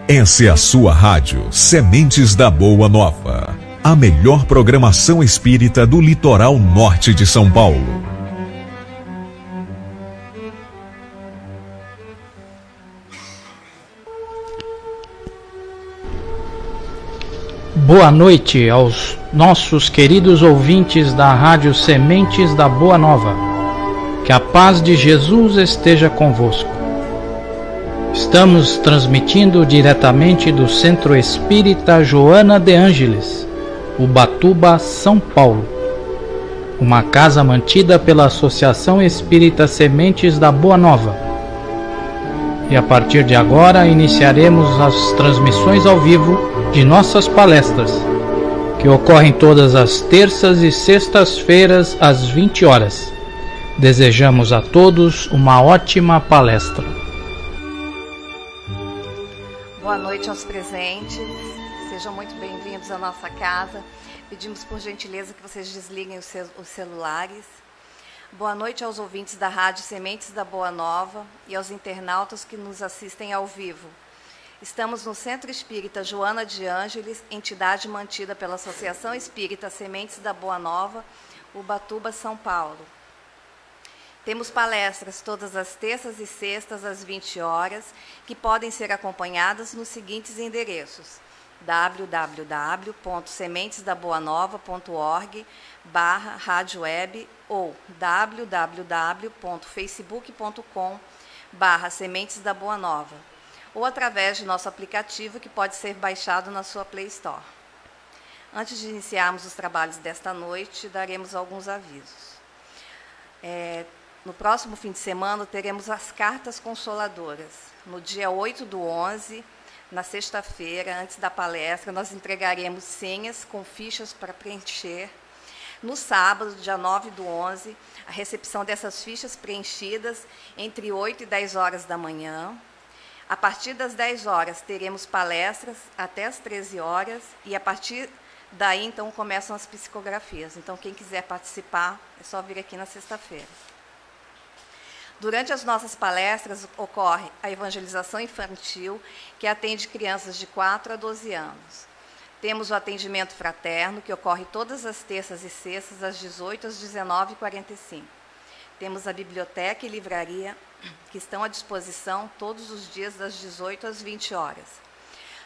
Essa é a sua rádio Sementes da Boa Nova. A melhor programação espírita do litoral norte de São Paulo. Boa noite aos nossos queridos ouvintes da Rádio Sementes da Boa Nova. Que a paz de Jesus esteja convosco. Estamos transmitindo diretamente do Centro Espírita Joana de Ângeles, Ubatuba, São Paulo. Uma casa mantida pela Associação Espírita Sementes da Boa Nova. E a partir de agora iniciaremos as transmissões ao vivo de nossas palestras, que ocorrem todas as terças e sextas-feiras às 20 horas. Desejamos a todos uma ótima palestra. Boa noite aos presentes, sejam muito bem-vindos à nossa casa. Pedimos por gentileza que vocês desliguem os celulares. Boa noite aos ouvintes da Rádio Sementes da Boa Nova e aos internautas que nos assistem ao vivo. Estamos no Centro Espírita Joana de Ângeles, entidade mantida pela Associação Espírita Sementes da Boa Nova, Ubatuba, São Paulo. Temos palestras todas as terças e sextas às 20 horas, que podem ser acompanhadas nos seguintes endereços: www.sementesdaboanova.org/rádio-web ou www.facebook.com/Sementes da Boa Nova, ou através de nosso aplicativo, que pode ser baixado na sua Play Store. Antes de iniciarmos os trabalhos desta noite, daremos alguns avisos. No próximo fim de semana, teremos as cartas consoladoras. No dia 8/11, na sexta-feira, antes da palestra, nós entregaremos senhas com fichas para preencher. No sábado, dia 9/11, a recepção dessas fichas preenchidas entre 8 e 10 horas da manhã. A partir das 10 horas, teremos palestras até as 13 horas e a partir daí, então, começam as psicografias. Então, quem quiser participar, é só vir aqui na sexta-feira. Durante as nossas palestras, ocorre a evangelização infantil, que atende crianças de 4 a 12 anos. Temos o atendimento fraterno, que ocorre todas as terças e sextas, às 18 às 19h45. Temos a biblioteca e livraria, que estão à disposição todos os dias, das 18 às 20 horas.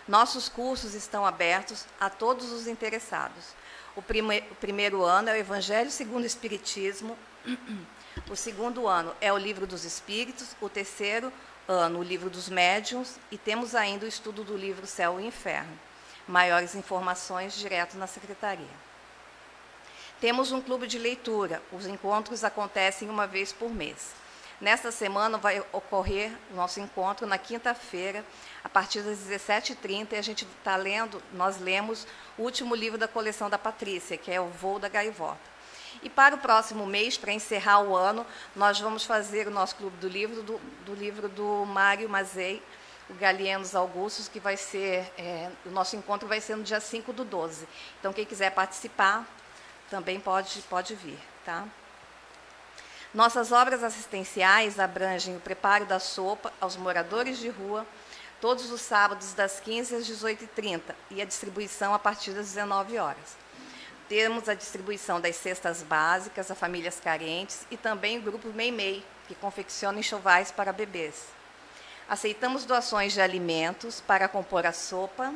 Nossos cursos estão abertos a todos os interessados. O primeiro ano é o Evangelho segundo o Espiritismo. O segundo ano é o Livro dos Espíritos, o terceiro ano o Livro dos Médiuns e temos ainda o estudo do livro Céu e Inferno. Maiores informações direto na secretaria. Temos um clube de leitura, os encontros acontecem uma vez por mês. Nesta semana vai ocorrer o nosso encontro na quinta-feira, a partir das 17h30, e nós lemos o último livro da coleção da Patrícia, que é O Voo da Gaivota. E para o próximo mês, para encerrar o ano, nós vamos fazer o nosso clube do livro do Mário Mazei, o Galienos Augustos, que vai ser, o nosso encontro vai ser no dia 5/12. Então, quem quiser participar, também pode vir, tá? Nossas obras assistenciais abrangem o preparo da sopa aos moradores de rua, todos os sábados das 15 às 18h30, e a distribuição a partir das 19 horas. Temos a distribuição das cestas básicas a famílias carentes e também o grupo Meimei, que confecciona enxovais para bebês. Aceitamos doações de alimentos para compor a sopa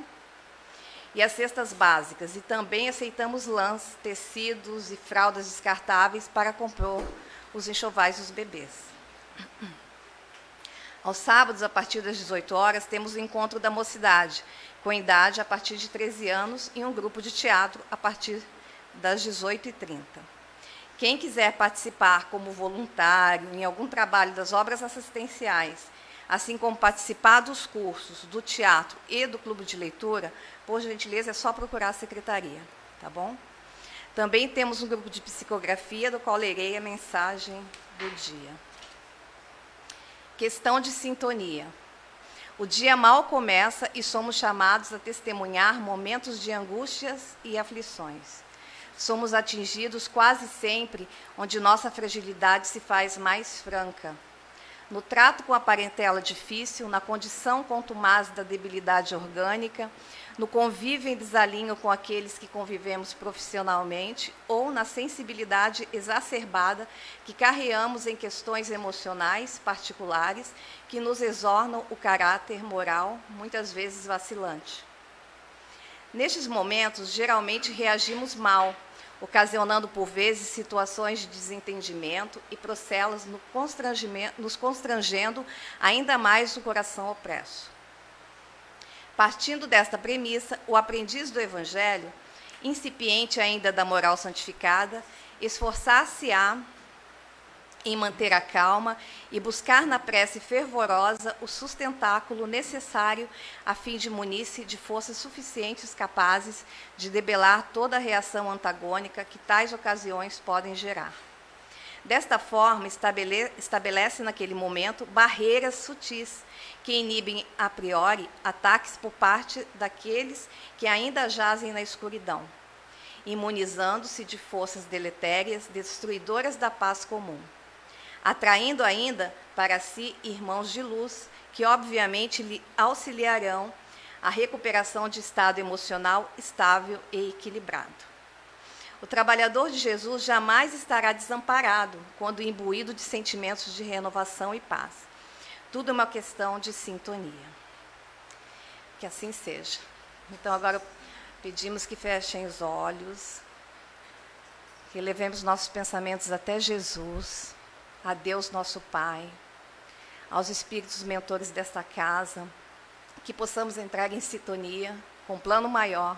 e as cestas básicas, e também aceitamos lãs, tecidos e fraldas descartáveis para compor os enxovais dos bebês. Aos sábados, a partir das 18 horas, temos o encontro da mocidade, com idade a partir de 13 anos, e um grupo de teatro a partir das 18h30. Quem quiser participar como voluntário em algum trabalho das obras assistenciais, assim como participar dos cursos, do teatro e do clube de leitura, por gentileza, é só procurar a secretaria, tá bom? Também temos um grupo de psicografia, do qual lerei a mensagem do dia. Questão de sintonia. O dia mal começa e somos chamados a testemunhar momentos de angústias e aflições. Somos atingidos quase sempre onde nossa fragilidade se faz mais franca. no trato com a parentela difícil, na condição contumaz da debilidade orgânica, no convívio em desalinho com aqueles que convivemos profissionalmente ou na sensibilidade exacerbada que carreamos em questões emocionais particulares que nos exornam o caráter moral, muitas vezes vacilante. Nestes momentos, geralmente reagimos mal, ocasionando por vezes situações de desentendimento e procelas nos constrangendo ainda mais o coração opresso. Partindo desta premissa, o aprendiz do Evangelho, incipiente ainda da moral santificada, esforçar-se-á em manter a calma e buscar na prece fervorosa o sustentáculo necessário a fim de munir-se de forças suficientes capazes de debelar toda a reação antagônica que tais ocasiões podem gerar. Desta forma, estabelece naquele momento barreiras sutis que inibem a priori ataques por parte daqueles que ainda jazem na escuridão, imunizando-se de forças deletérias, destruidoras da paz comum, atraindo ainda para si irmãos de luz, que obviamente lhe auxiliarão a recuperação de estado emocional estável e equilibrado. O trabalhador de Jesus jamais estará desamparado quando imbuído de sentimentos de renovação e paz. Tudo é uma questão de sintonia. Que assim seja. Então, agora pedimos que fechem os olhos, que levemos nossos pensamentos até Jesus, a Deus nosso Pai, aos espíritos mentores desta casa, que possamos entrar em sintonia com um plano maior,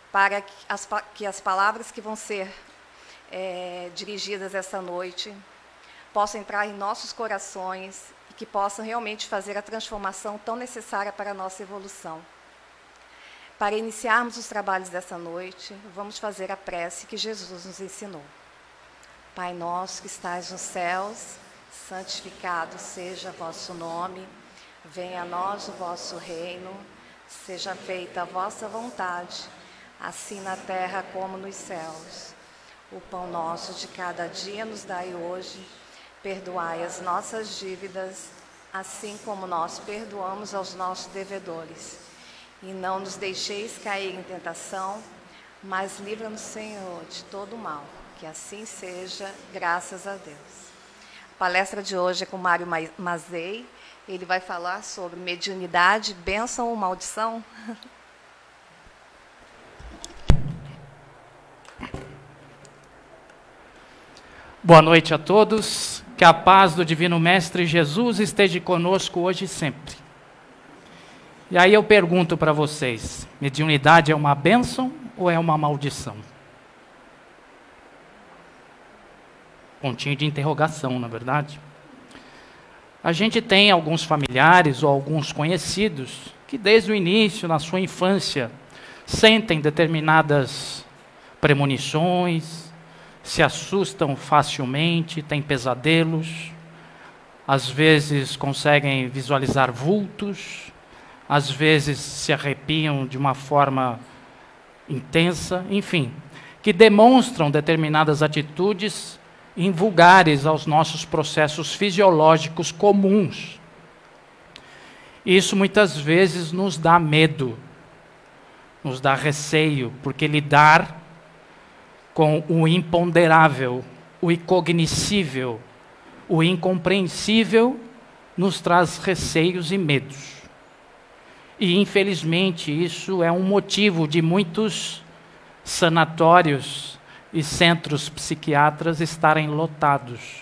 para que as palavras que vão ser dirigidas essa noite possam entrar em nossos corações e que possam realmente fazer a transformação tão necessária para a nossa evolução. Para iniciarmos os trabalhos dessa noite, vamos fazer a prece que Jesus nos ensinou. Pai nosso que estais nos céus, santificado seja vosso nome, venha a nós o vosso reino, seja feita a vossa vontade, assim na terra como nos céus. O pão nosso de cada dia nos dai hoje, perdoai as nossas dívidas, assim como nós perdoamos aos nossos devedores. E não nos deixeis cair em tentação, mas livra-nos, Senhor, de todo mal. Que assim seja, graças a Deus. A palestra de hoje é com Mário Mazei. Ele vai falar sobre mediunidade, bênção ou maldição. Boa noite a todos, que a paz do Divino Mestre Jesus esteja conosco hoje e sempre. E aí eu pergunto para vocês, mediunidade é uma bênção ou é uma maldição? Pontinho de interrogação, na verdade. A gente tem alguns familiares ou alguns conhecidos que desde o início, na sua infância, sentem determinadas premonições, se assustam facilmente, têm pesadelos, às vezes conseguem visualizar vultos, às vezes se arrepiam de uma forma intensa, enfim, que demonstram determinadas atitudes invulgares aos nossos processos fisiológicos comuns. Isso muitas vezes nos dá medo, nos dá receio, porque lidar com o imponderável, o incognoscível, o incompreensível, nos traz receios e medos. E, infelizmente, isso é um motivo de muitos sanatórios e centros psiquiátricos estarem lotados.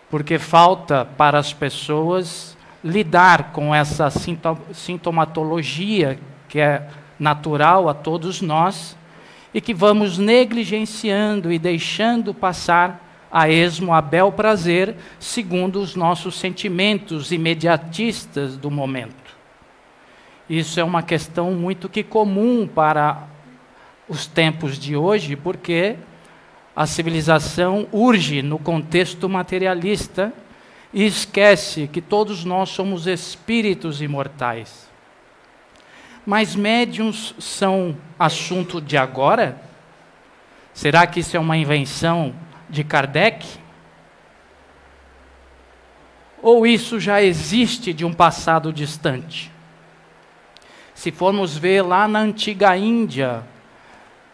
Porque falta para as pessoas lidar com essa sintomatologia que é natural a todos nós, e que vamos negligenciando e deixando passar a esmo, a bel prazer, segundo os nossos sentimentos imediatistas do momento. Isso é uma questão muito que comum para os tempos de hoje, porque a civilização urge no contexto materialista e esquece que todos nós somos espíritos imortais. Mas médiuns são assunto de agora? Será que isso é uma invenção de Kardec? Ou isso já existe de um passado distante? Se formos ver lá na antiga Índia,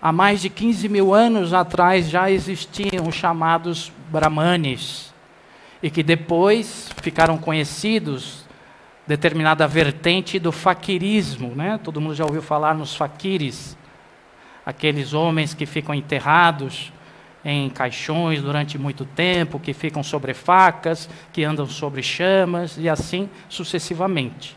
há mais de 15 mil anos atrás já existiam os chamados Brahmanes, e que depois ficaram conhecidos, determinada vertente do faquirismo, né? Todo mundo já ouviu falar nos faquires, aqueles homens que ficam enterrados em caixões durante muito tempo, que ficam sobre facas, que andam sobre chamas, e assim sucessivamente.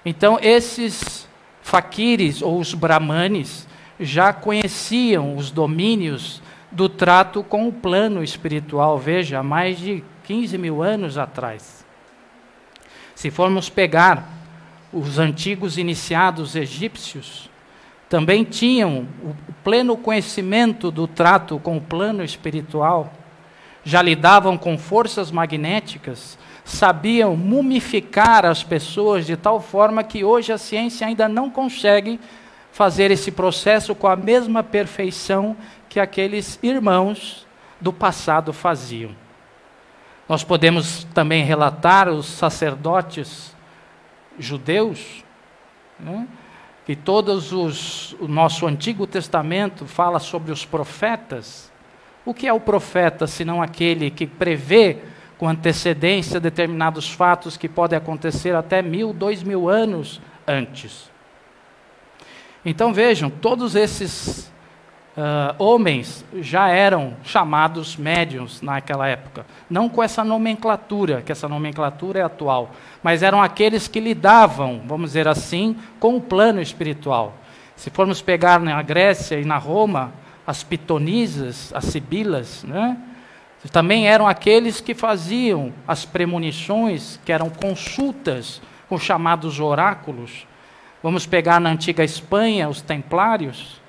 Então, esses faquires, ou os brahmanes, já conheciam os domínios do trato com o plano espiritual, veja, há mais de 15 mil anos atrás. Se formos pegar os antigos iniciados egípcios, também tinham o pleno conhecimento do trato com o plano espiritual, já lidavam com forças magnéticas, sabiam mumificar as pessoas de tal forma que hoje a ciência ainda não consegue fazer esse processo com a mesma perfeição que aqueles irmãos do passado faziam. Nós podemos também relatar os sacerdotes judeus, né? Que o nosso Antigo Testamento fala sobre os profetas. O que é o profeta, senão aquele que prevê com antecedência determinados fatos que podem acontecer até 1000, 2000 anos antes? Então vejam, todos esses homens já eram chamados médiuns naquela época. Não com essa nomenclatura, que essa nomenclatura é atual, mas eram aqueles que lidavam, vamos dizer assim, com o plano espiritual. Se formos pegar na Grécia e na Roma, as pitonisas, as sibilas, né? Também eram aqueles que faziam as premonições, que eram consultas com chamados oráculos. Vamos pegar na antiga Espanha os templários,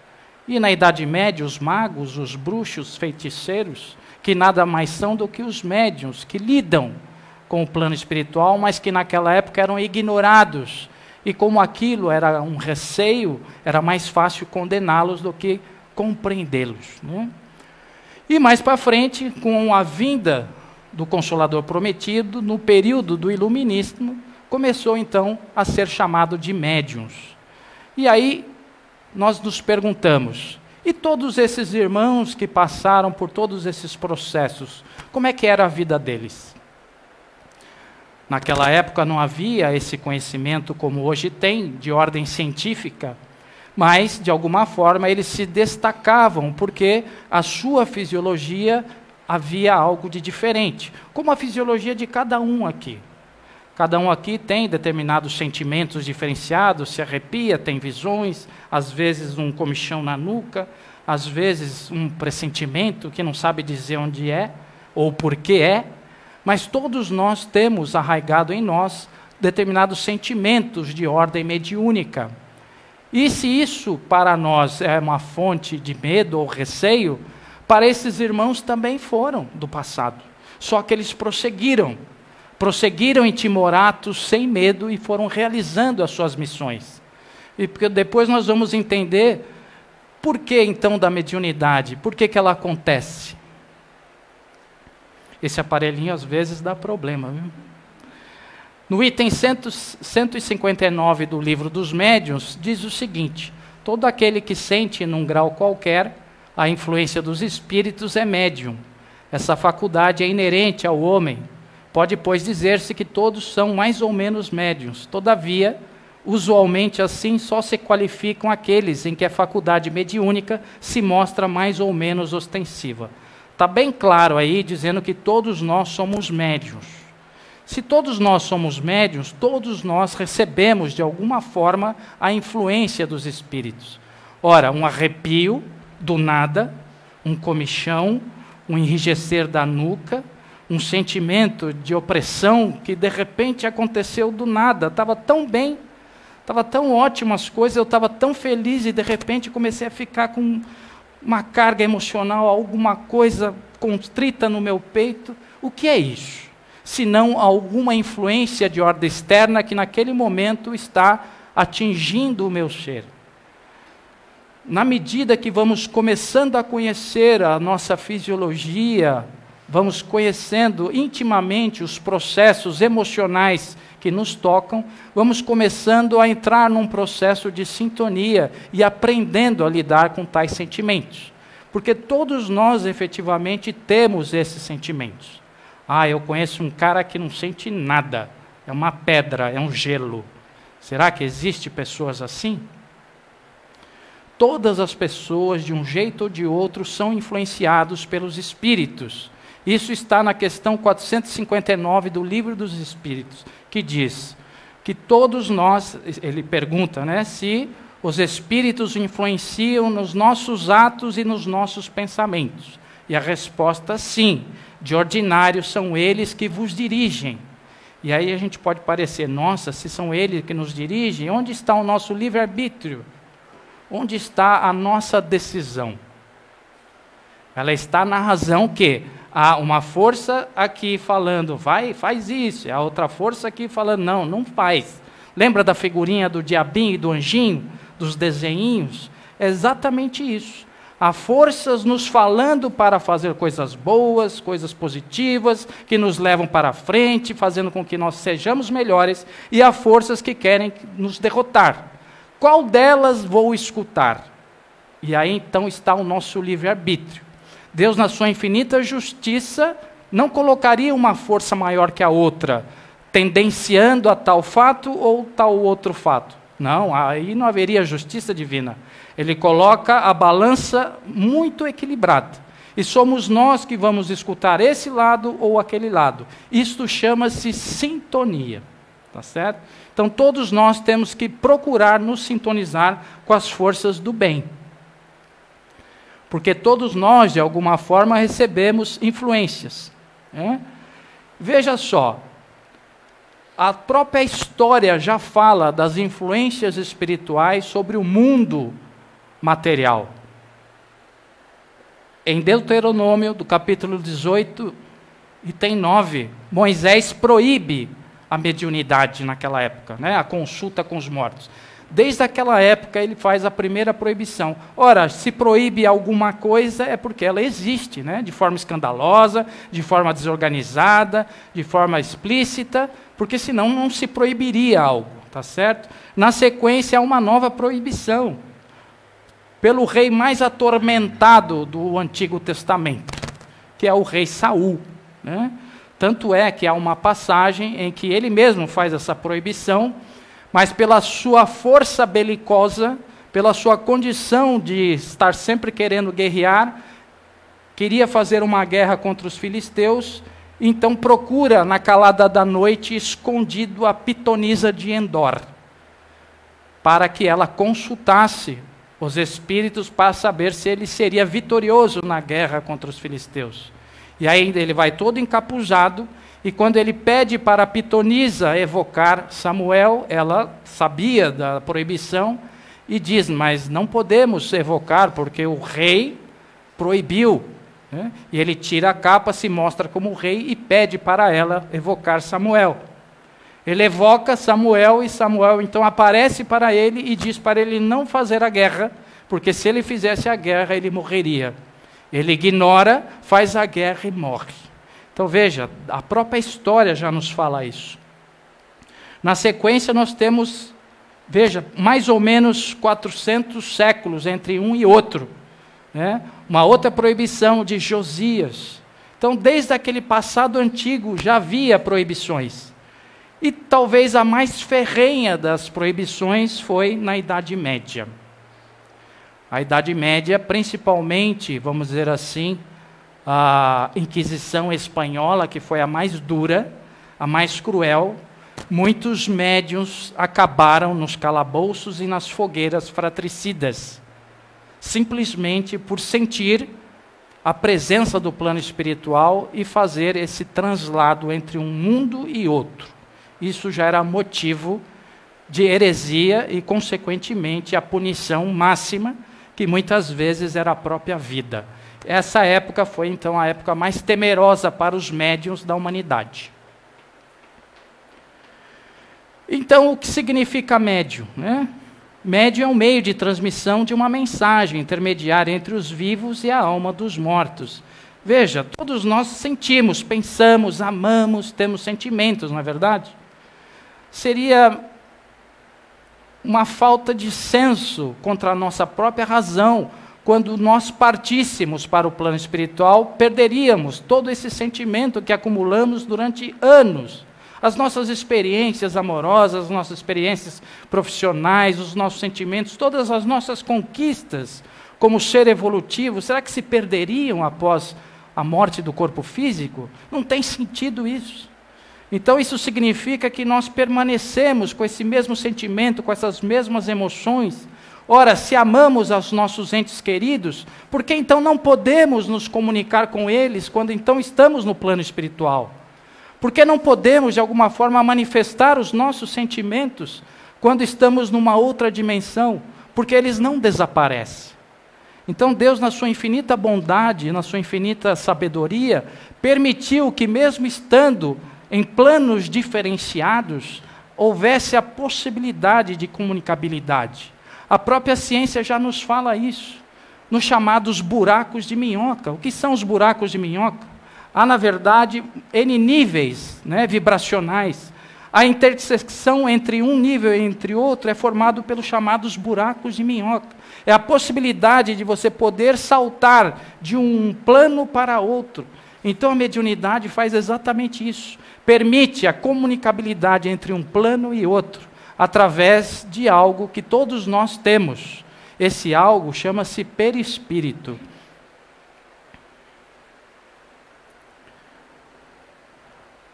e na Idade Média os magos, os bruxos, feiticeiros, que nada mais são do que os médiuns, que lidam com o plano espiritual, mas que naquela época eram ignorados. E como aquilo era um receio, era mais fácil condená-los do que compreendê-los, né? E mais para frente, com a vinda do Consolador Prometido, no período do Iluminismo, começou então a ser chamado de médiuns. E aí nós nos perguntamos, e todos esses irmãos que passaram por todos esses processos, como é que era a vida deles? Naquela época não havia esse conhecimento como hoje tem, de ordem científica, mas, de alguma forma, eles se destacavam, porque a sua fisiologia havia algo de diferente, como a fisiologia de cada um aqui. Cada um aqui tem determinados sentimentos diferenciados, se arrepia, tem visões, às vezes um comichão na nuca, às vezes um pressentimento que não sabe dizer onde é ou por que é, mas todos nós temos arraigado em nós determinados sentimentos de ordem mediúnica. E se isso para nós é uma fonte de medo ou receio, para esses irmãos também foram do passado, só que eles prosseguiram em timoratos sem medo e foram realizando as suas missões. E depois nós vamos entender por que então da mediunidade, por que ela acontece. Esse aparelhinho às vezes dá problema, viu? No item 159 do Livro dos Médiuns, diz o seguinte: todo aquele que sente num grau qualquer a influência dos espíritos é médium. Essa faculdade é inerente ao homem. Pode, pois, dizer-se que todos são mais ou menos médiuns. Todavia, usualmente assim só se qualificam aqueles em que a faculdade mediúnica se mostra mais ou menos ostensiva. Está bem claro aí, dizendo que todos nós somos médiuns. Se todos nós somos médiuns, todos nós recebemos, de alguma forma, a influência dos espíritos. Ora, um arrepio do nada, um comichão, um enrijecer da nuca, um sentimento de opressão que de repente aconteceu do nada. Estava tão bem, estava tão ótimo as coisas, eu estava tão feliz e de repente comecei a ficar com uma carga emocional, alguma coisa constrita no meu peito. O que é isso? Senão alguma influência de ordem externa que naquele momento está atingindo o meu ser. Na medida que vamos começando a conhecer a nossa fisiologia, vamos conhecendo intimamente os processos emocionais que nos tocam, vamos começando a entrar num processo de sintonia e aprendendo a lidar com tais sentimentos. Porque todos nós, efetivamente, temos esses sentimentos. Ah, eu conheço um cara que não sente nada, é uma pedra, é um gelo. Será que existe pessoas assim? Todas as pessoas, de um jeito ou de outro, são influenciados pelos espíritos. Isso está na questão 459 do Livro dos Espíritos, que diz que todos nós, ele pergunta, né, se os espíritos influenciam nos nossos atos e nos nossos pensamentos. E a resposta, sim. De ordinário, são eles que vos dirigem. E aí a gente pode parecer, nossa, se são eles que nos dirigem, onde está o nosso livre-arbítrio? Onde está a nossa decisão? Ela está na razão que há uma força aqui falando, vai, faz isso. E a outra força aqui falando, não, não faz. Lembra da figurinha do diabinho e do anjinho? Dos desenhinhos? É exatamente isso. Há forças nos falando para fazer coisas boas, coisas positivas, que nos levam para frente, fazendo com que nós sejamos melhores, e há forças que querem nos derrotar. Qual delas vou escutar? E aí então está o nosso livre-arbítrio. Deus, na sua infinita justiça, não colocaria uma força maior que a outra, tendenciando a tal fato ou tal outro fato. Não, aí não haveria justiça divina. Ele coloca a balança muito equilibrada. E somos nós que vamos escutar esse lado ou aquele lado. Isto chama-se sintonia. Tá certo? Então todos nós temos que procurar nos sintonizar com as forças do bem. Porque todos nós, de alguma forma, recebemos influências. Né? Veja só, a própria história já fala das influências espirituais sobre o mundo material. Em Deuteronômio, do capítulo 18, item 9, Moisés proíbe a mediunidade naquela época, né? A consulta com os mortos. Desde aquela época ele faz a primeira proibição. Ora, se proíbe alguma coisa é porque ela existe, né? De forma escandalosa, de forma desorganizada, de forma explícita, porque senão não se proibiria algo, tá certo? Na sequência há uma nova proibição, pelo rei mais atormentado do Antigo Testamento, que é o rei Saul, né? Tanto é que há uma passagem em que ele mesmo faz essa proibição, mas pela sua força belicosa, pela sua condição de estar sempre querendo guerrear, queria fazer uma guerra contra os filisteus, então procura na calada da noite, escondido, a pitonisa de Endor, para que ela consultasse os espíritos para saber se ele seria vitorioso na guerra contra os filisteus. E aí ele vai todo encapuzado, e quando ele pede para a pitonisa evocar Samuel, ela sabia da proibição e diz, mas não podemos evocar porque o rei proibiu. Né? E ele tira a capa, se mostra como rei e pede para ela evocar Samuel. Ele evoca Samuel e Samuel então aparece para ele e diz para ele não fazer a guerra, porque se ele fizesse a guerra ele morreria. Ele ignora, faz a guerra e morre. Então veja, a própria história já nos fala isso. Na sequência nós temos, veja, mais ou menos 400 séculos entre um e outro. Né? Uma outra proibição de Josias. Então desde aquele passado antigo já havia proibições. E talvez a mais ferrenha das proibições foi na Idade Média. A Idade Média, principalmente, vamos dizer assim, a Inquisição Espanhola, que foi a mais dura, a mais cruel, muitos médiuns acabaram nos calabouços e nas fogueiras fratricidas, simplesmente por sentir a presença do plano espiritual e fazer esse translado entre um mundo e outro. Isso já era motivo de heresia e, consequentemente, a punição máxima, que muitas vezes era a própria vida. Essa época foi, então, a época mais temerosa para os médiuns da humanidade. Então, o que significa médium? Né? Médium é um meio de transmissão de uma mensagem intermediária entre os vivos e a alma dos mortos. Veja, todos nós sentimos, pensamos, amamos, temos sentimentos, não é verdade? Seria uma falta de senso contra a nossa própria razão. Quando nós partíssemos para o plano espiritual, perderíamos todo esse sentimento que acumulamos durante anos. As nossas experiências amorosas, as nossas experiências profissionais, os nossos sentimentos, todas as nossas conquistas como ser evolutivo, será que se perderiam após a morte do corpo físico? Não tem sentido isso. Então isso significa que nós permanecemos com esse mesmo sentimento, com essas mesmas emoções. Ora, se amamos aos nossos entes queridos, por que então não podemos nos comunicar com eles quando então estamos no plano espiritual? Por que não podemos, de alguma forma, manifestar os nossos sentimentos quando estamos numa outra dimensão? Porque eles não desaparecem. Então Deus, na sua infinita bondade, na sua infinita sabedoria, permitiu que mesmo estando em planos diferenciados, houvesse a possibilidade de comunicabilidade. A própria ciência já nos fala isso, nos chamados buracos de minhoca. O que são os buracos de minhoca? Há, na verdade, N níveis, vibracionais. A intersecção entre um nível e entre outro é formado pelos chamados buracos de minhoca. É a possibilidade de você poder saltar de um plano para outro. Então a mediunidade faz exatamente isso. Permite a comunicabilidade entre um plano e outro, através de algo que todos nós temos. Esse algo chama-se perispírito.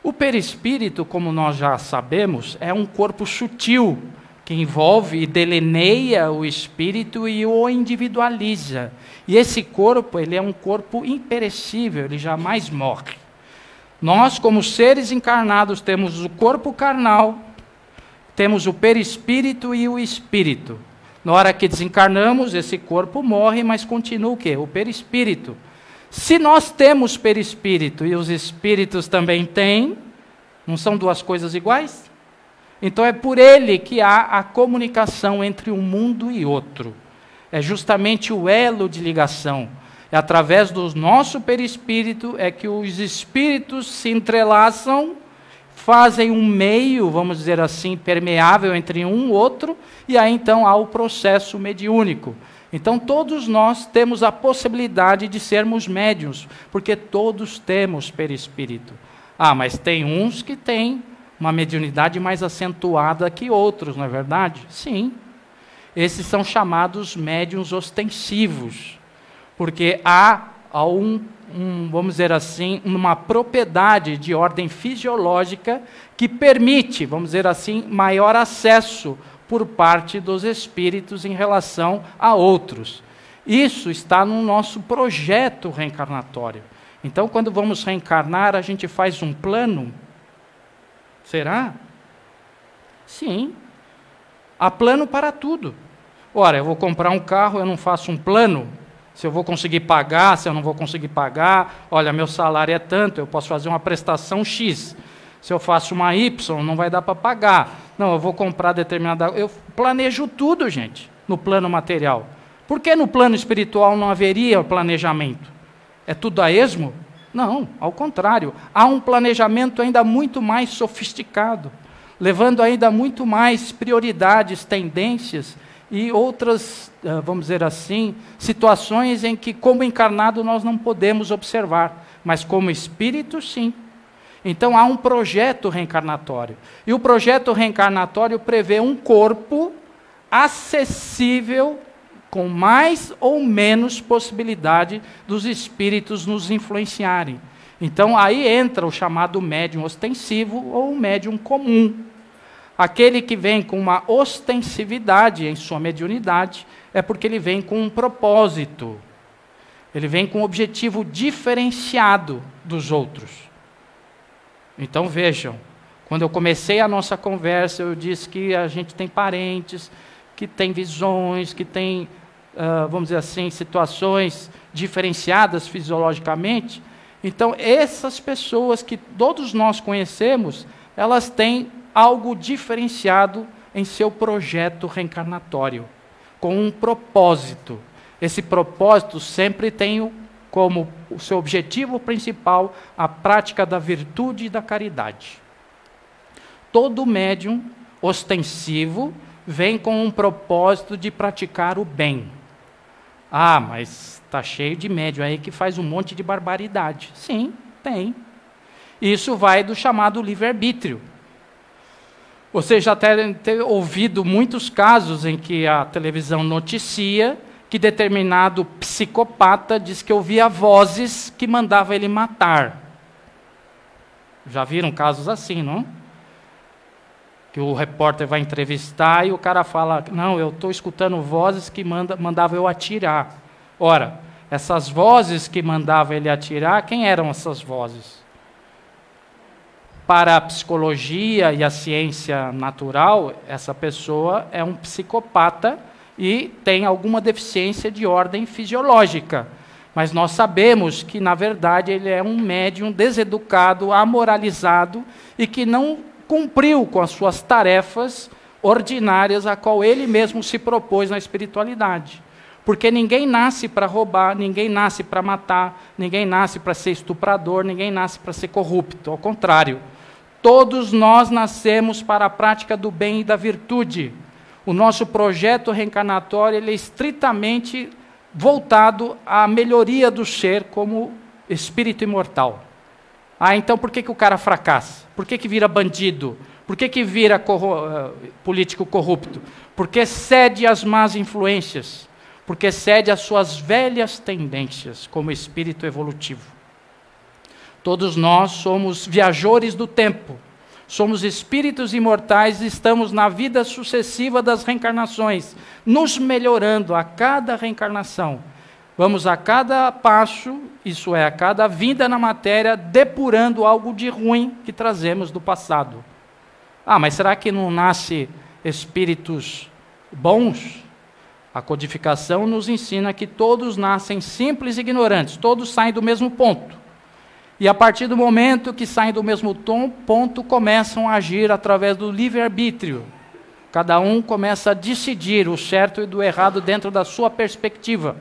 O perispírito, como nós já sabemos, é um corpo sutil, que envolve e delineia o espírito e o individualiza. E esse corpo, ele é um corpo imperecível, ele jamais morre. Nós, como seres encarnados, temos o corpo carnal, temos o perispírito e o espírito. Na hora que desencarnamos, esse corpo morre, mas continua o quê? O perispírito. Se nós temos perispírito e os espíritos também têm, não são duas coisas iguais? Então é por ele que há a comunicação entre um mundo e outro. É justamente o elo de ligação. É através do nosso perispírito é que os espíritos se entrelaçam, fazem um meio, vamos dizer assim, permeável entre um e outro, e aí então há o processo mediúnico. Então todos nós temos a possibilidade de sermos médiuns, porque todos temos perispírito. Ah, mas tem uns que têm uma mediunidade mais acentuada que outros, não é verdade? Sim. Esses são chamados médiuns ostensivos, porque há vamos dizer assim, uma propriedade de ordem fisiológica que permite, vamos dizer assim, maior acesso por parte dos espíritos em relação a outros. Isso está no nosso projeto reencarnatório. Então, quando vamos reencarnar, a gente faz um plano? Será? Sim. Há plano para tudo. Ora, eu vou comprar um carro, eu não faço um plano? Se eu vou conseguir pagar, se eu não vou conseguir pagar, olha, meu salário é tanto, eu posso fazer uma prestação X. Se eu faço uma Y, não vai dar para pagar. Não, eu vou comprar determinada... Eu planejo tudo, gente, no plano material. Por que no plano espiritual não haveria planejamento? É tudo a esmo? Não, ao contrário. Há um planejamento ainda muito mais sofisticado, levando ainda muito mais prioridades, tendências e outras, vamos dizer assim, situações em que, como encarnado, nós não podemos observar, mas como espírito, sim. Então, há um projeto reencarnatório. E o projeto reencarnatório prevê um corpo acessível, com mais ou menos possibilidade dos espíritos nos influenciarem. Então, aí entra o chamado médium ostensivo ou médium comum. Aquele que vem com uma ostensividade em sua mediunidade é porque ele vem com um propósito. Ele vem com um objetivo diferenciado dos outros. Então vejam, quando eu comecei a nossa conversa, eu disse que a gente tem parentes, que tem visões, que tem, vamos dizer assim, situações diferenciadas fisiologicamente. Então essas pessoas que todos nós conhecemos, elas têm algo diferenciado em seu projeto reencarnatório, com um propósito. Esse propósito sempre tem como o seu objetivo principal a prática da virtude e da caridade. Todo médium ostensivo vem com um propósito de praticar o bem. Ah, mas está cheio de médium aí que faz um monte de barbaridade. Sim, tem. Isso vai do chamado livre-arbítrio. Vocês já devem ter ouvido muitos casos em que a televisão noticia que determinado psicopata diz que ouvia vozes que mandavam ele matar. Já viram casos assim, não? Que o repórter vai entrevistar e o cara fala, não, eu estou escutando vozes que mandavam eu atirar. Ora, essas vozes que mandavam ele atirar, quem eram essas vozes? Para a psicologia e a ciência natural, essa pessoa é um psicopata e tem alguma deficiência de ordem fisiológica. Mas nós sabemos que, na verdade, ele é um médium deseducado, amoralizado e que não cumpriu com as suas tarefas ordinárias a qual ele mesmo se propôs na espiritualidade. Porque ninguém nasce para roubar, ninguém nasce para matar, ninguém nasce para ser estuprador, ninguém nasce para ser corrupto. Ao contrário, todos nós nascemos para a prática do bem e da virtude. O nosso projeto reencarnatório ele é estritamente voltado à melhoria do ser como espírito imortal. Ah, então por que o cara fracassa? Por que vira bandido? Por que vira político corrupto? Porque cede às más influências. Porque cede às suas velhas tendências como espírito evolutivo. Todos nós somos viajores do tempo. Somos espíritos imortais e estamos na vida sucessiva das reencarnações, nos melhorando a cada reencarnação. Vamos a cada passo, isso é, a cada vinda na matéria, depurando algo de ruim que trazemos do passado. Ah, mas será que não nasce espíritos bons? A codificação nos ensina que todos nascem simples e ignorantes, todos saem do mesmo ponto. E a partir do momento que saem do mesmo ponto, começam a agir através do livre-arbítrio. Cada um começa a decidir o certo e do errado dentro da sua perspectiva.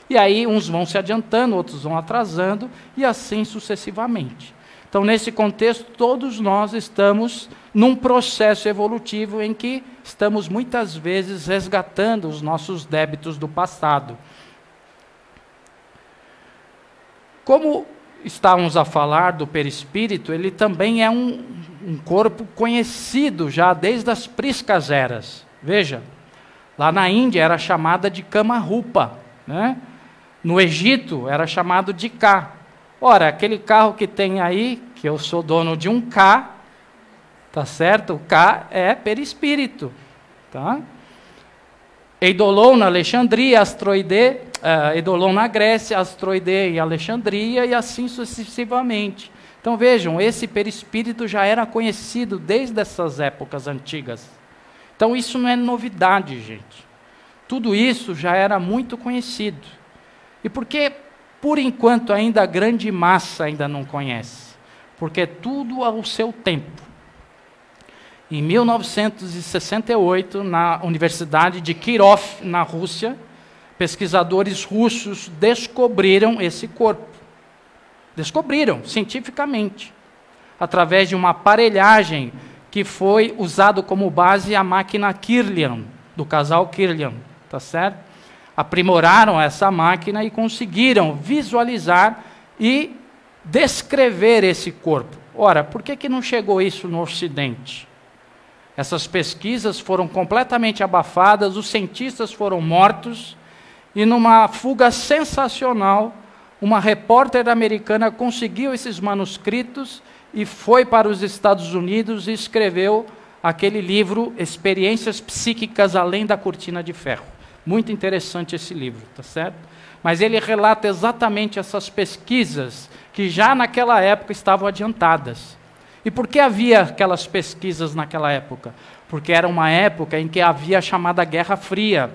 E aí uns vão se adiantando, outros vão atrasando, e assim sucessivamente. Então, nesse contexto, todos nós estamos num processo evolutivo em que estamos muitas vezes resgatando os nossos débitos do passado. Como estávamos a falar do perispírito, ele também é um corpo conhecido já desde as priscas eras. Veja, lá na Índia era chamada de Kama-rupa, né? No Egito era chamado de Ka. Ora, aquele carro que tem aí, que eu sou dono de um Ka, tá certo? O Ka é perispírito, tá? Eidolon na Alexandria, Eidolon na Grécia, Astroide em Alexandria e assim sucessivamente. Então vejam, esse perispírito já era conhecido desde essas épocas antigas. Então isso não é novidade, gente. Tudo isso já era muito conhecido. E por que, por enquanto, ainda a grande massa ainda não conhece? Porque tudo ao seu tempo. Em 1968, na Universidade de Kirov, na Rússia, pesquisadores russos descobriram esse corpo. Descobriram, cientificamente, através de uma aparelhagem que foi usado como base a máquina Kirlian, do casal Kirlian, tá certo? Aprimoraram essa máquina e conseguiram visualizar e descrever esse corpo. Ora, por que não chegou isso no Ocidente? Essas pesquisas foram completamente abafadas, os cientistas foram mortos, e numa fuga sensacional, uma repórter americana conseguiu esses manuscritos e foi para os Estados Unidos e escreveu aquele livro, Experiências Psíquicas Além da Cortina de Ferro. Muito interessante esse livro, tá certo? Mas ele relata exatamente essas pesquisas que já naquela época estavam adiantadas. E por que havia aquelas pesquisas naquela época? Porque era uma época em que havia a chamada Guerra Fria,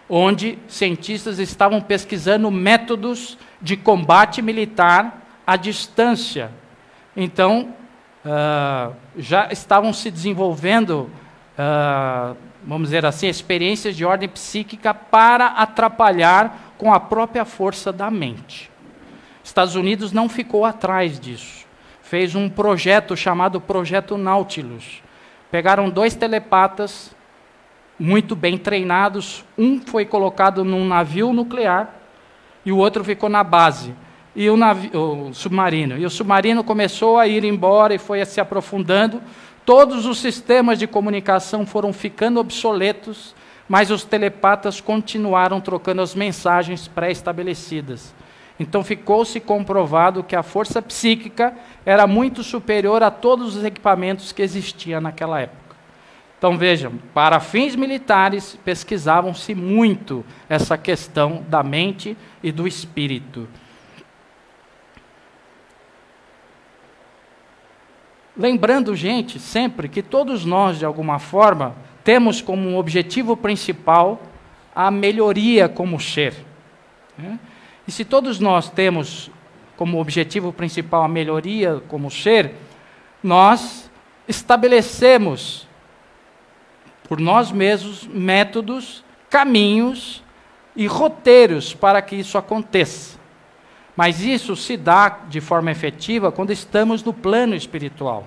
onde cientistas estavam pesquisando métodos de combate militar à distância. Então, já estavam se desenvolvendo, vamos dizer assim, experiências de ordem psíquica para atrapalhar com a própria força da mente. Estados Unidos não ficou atrás disso. Fez um projeto chamado Projeto Nautilus. Pegaram 2 telepatas muito bem treinados. Um foi colocado num navio nuclear e o outro ficou na base. E o submarino. E o submarino começou a ir embora e foi se aprofundando. Todos os sistemas de comunicação foram ficando obsoletos, mas os telepatas continuaram trocando as mensagens pré-estabelecidas. Então ficou-se comprovado que a força psíquica era muito superior a todos os equipamentos que existiam naquela época. Então vejam, para fins militares pesquisavam-se muito essa questão da mente e do espírito. Lembrando, gente, sempre que todos nós, de alguma forma, temos como um objetivo principal a melhoria como ser. E se todos nós temos como objetivo principal a melhoria como ser, nós estabelecemos por nós mesmos métodos, caminhos e roteiros para que isso aconteça. Mas isso se dá de forma efetiva quando estamos no plano espiritual.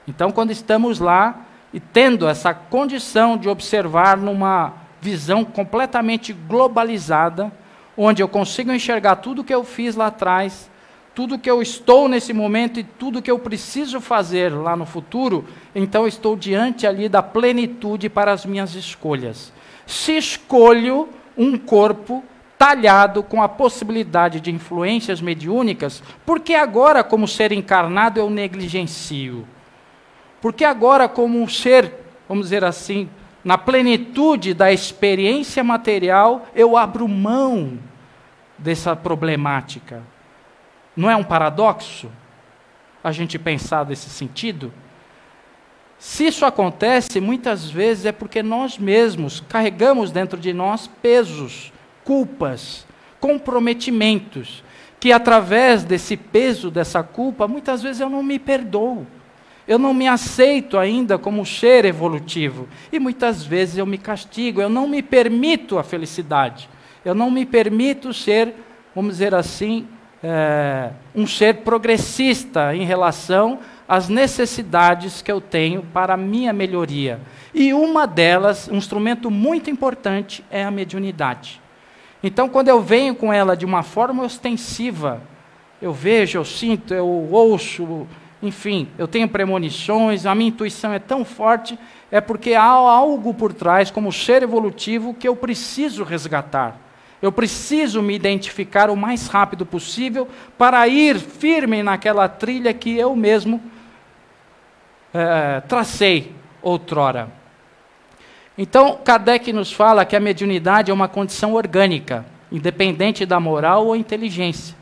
Então, quando estamos lá e tendo essa condição de observar numa visão completamente globalizada, onde eu consigo enxergar tudo que eu fiz lá atrás, tudo que eu estou nesse momento e tudo que eu preciso fazer lá no futuro, então eu estou diante ali da plenitude para as minhas escolhas. Se escolho um corpo talhado com a possibilidade de influências mediúnicas, porque agora, como ser encarnado, eu negligencio? Porque agora, como um ser, vamos dizer assim, na plenitude da experiência material, eu abro mão dessa problemática? Não é um paradoxo a gente pensar desse sentido? Se isso acontece, muitas vezes é porque nós mesmos carregamos dentro de nós pesos, culpas, comprometimentos, que através desse peso, dessa culpa, muitas vezes eu não me perdoo. Eu não me aceito ainda como ser evolutivo. E muitas vezes eu me castigo, eu não me permito a felicidade. Eu não me permito ser, vamos dizer assim, um ser progressista em relação às necessidades que eu tenho para a minha melhoria. E uma delas, um instrumento muito importante, é a mediunidade. Então, quando eu venho com ela de uma forma ostensiva, eu vejo, eu sinto, eu ouço, enfim, eu tenho premonições, a minha intuição é tão forte, é porque há algo por trás, como ser evolutivo, que eu preciso resgatar. Eu preciso me identificar o mais rápido possível para ir firme naquela trilha que eu mesmo tracei outrora. Então, Kardec nos fala que a mediunidade é uma condição orgânica, independente da moral ou inteligência.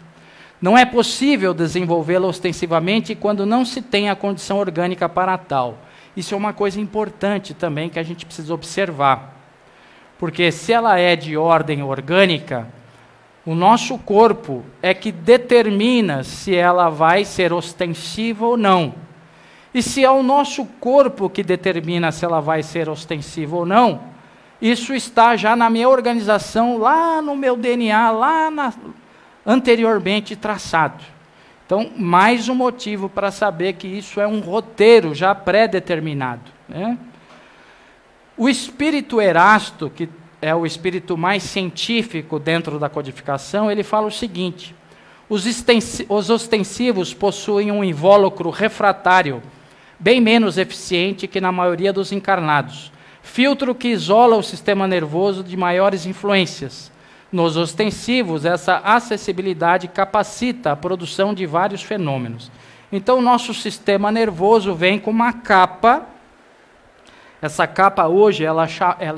Não é possível desenvolvê-la ostensivamente quando não se tem a condição orgânica para tal. Isso é uma coisa importante também que a gente precisa observar. Porque se ela é de ordem orgânica, o nosso corpo é que determina se ela vai ser ostensiva ou não. E se é o nosso corpo que determina se ela vai ser ostensiva ou não, isso está já na minha organização, lá no meu DNA, anteriormente traçado. Então, mais um motivo para saber que isso é um roteiro já pré-determinado, né? O espírito Erasto, que é o espírito mais científico dentro da codificação, ele fala o seguinte: os ostensivos possuem um invólucro refratário, bem menos eficiente que na maioria dos encarnados, filtro que isola o sistema nervoso de maiores influências. Nos ostensivos, essa acessibilidade capacita a produção de vários fenômenos. Então, o nosso sistema nervoso vem com uma capa. Essa capa hoje ela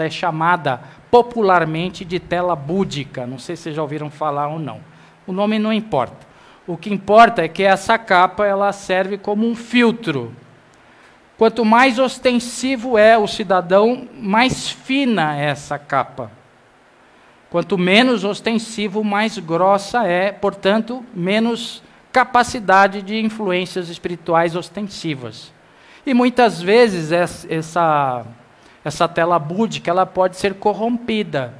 é chamada popularmente de tela búdica. Não sei se vocês já ouviram falar ou não. O nome não importa. O que importa é que essa capa ela serve como um filtro. Quanto mais ostensivo é o cidadão, mais fina é essa capa. Quanto menos ostensivo, mais grossa é, portanto, menos capacidade de influências espirituais ostensivas. E muitas vezes essa tela búdica ela pode ser corrompida.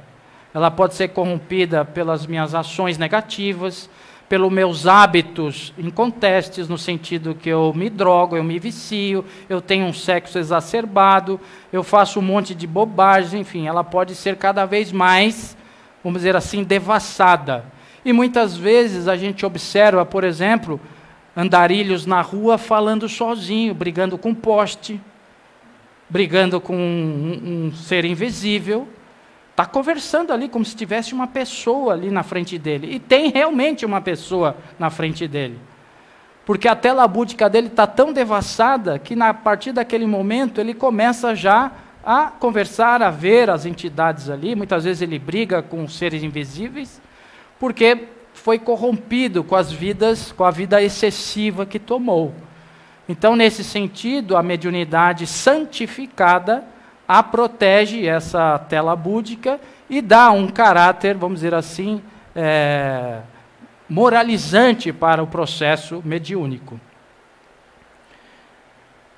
ela pode ser corrompida pelas minhas ações negativas, pelos meus hábitos incontestes, no sentido que eu me drogo, eu me vicio, eu tenho um sexo exacerbado, eu faço um monte de bobagem, enfim, ela pode ser cada vez mais, vamos dizer assim, devassada. E muitas vezes a gente observa, por exemplo, andarilhos na rua falando sozinho, brigando com poste, brigando com um ser invisível, está conversando ali como se tivesse uma pessoa ali na frente dele. E tem realmente uma pessoa na frente dele. Porque a tela búdica dele está tão devassada que, a partir daquele momento, ele começa já a conversar, a ver as entidades ali. Muitas vezes ele briga com seres invisíveis, porque foi corrompido com a vida excessiva que tomou. Então, nesse sentido, a mediunidade santificada a protege essa tela búdica e dá um caráter, vamos dizer assim, moralizante para o processo mediúnico.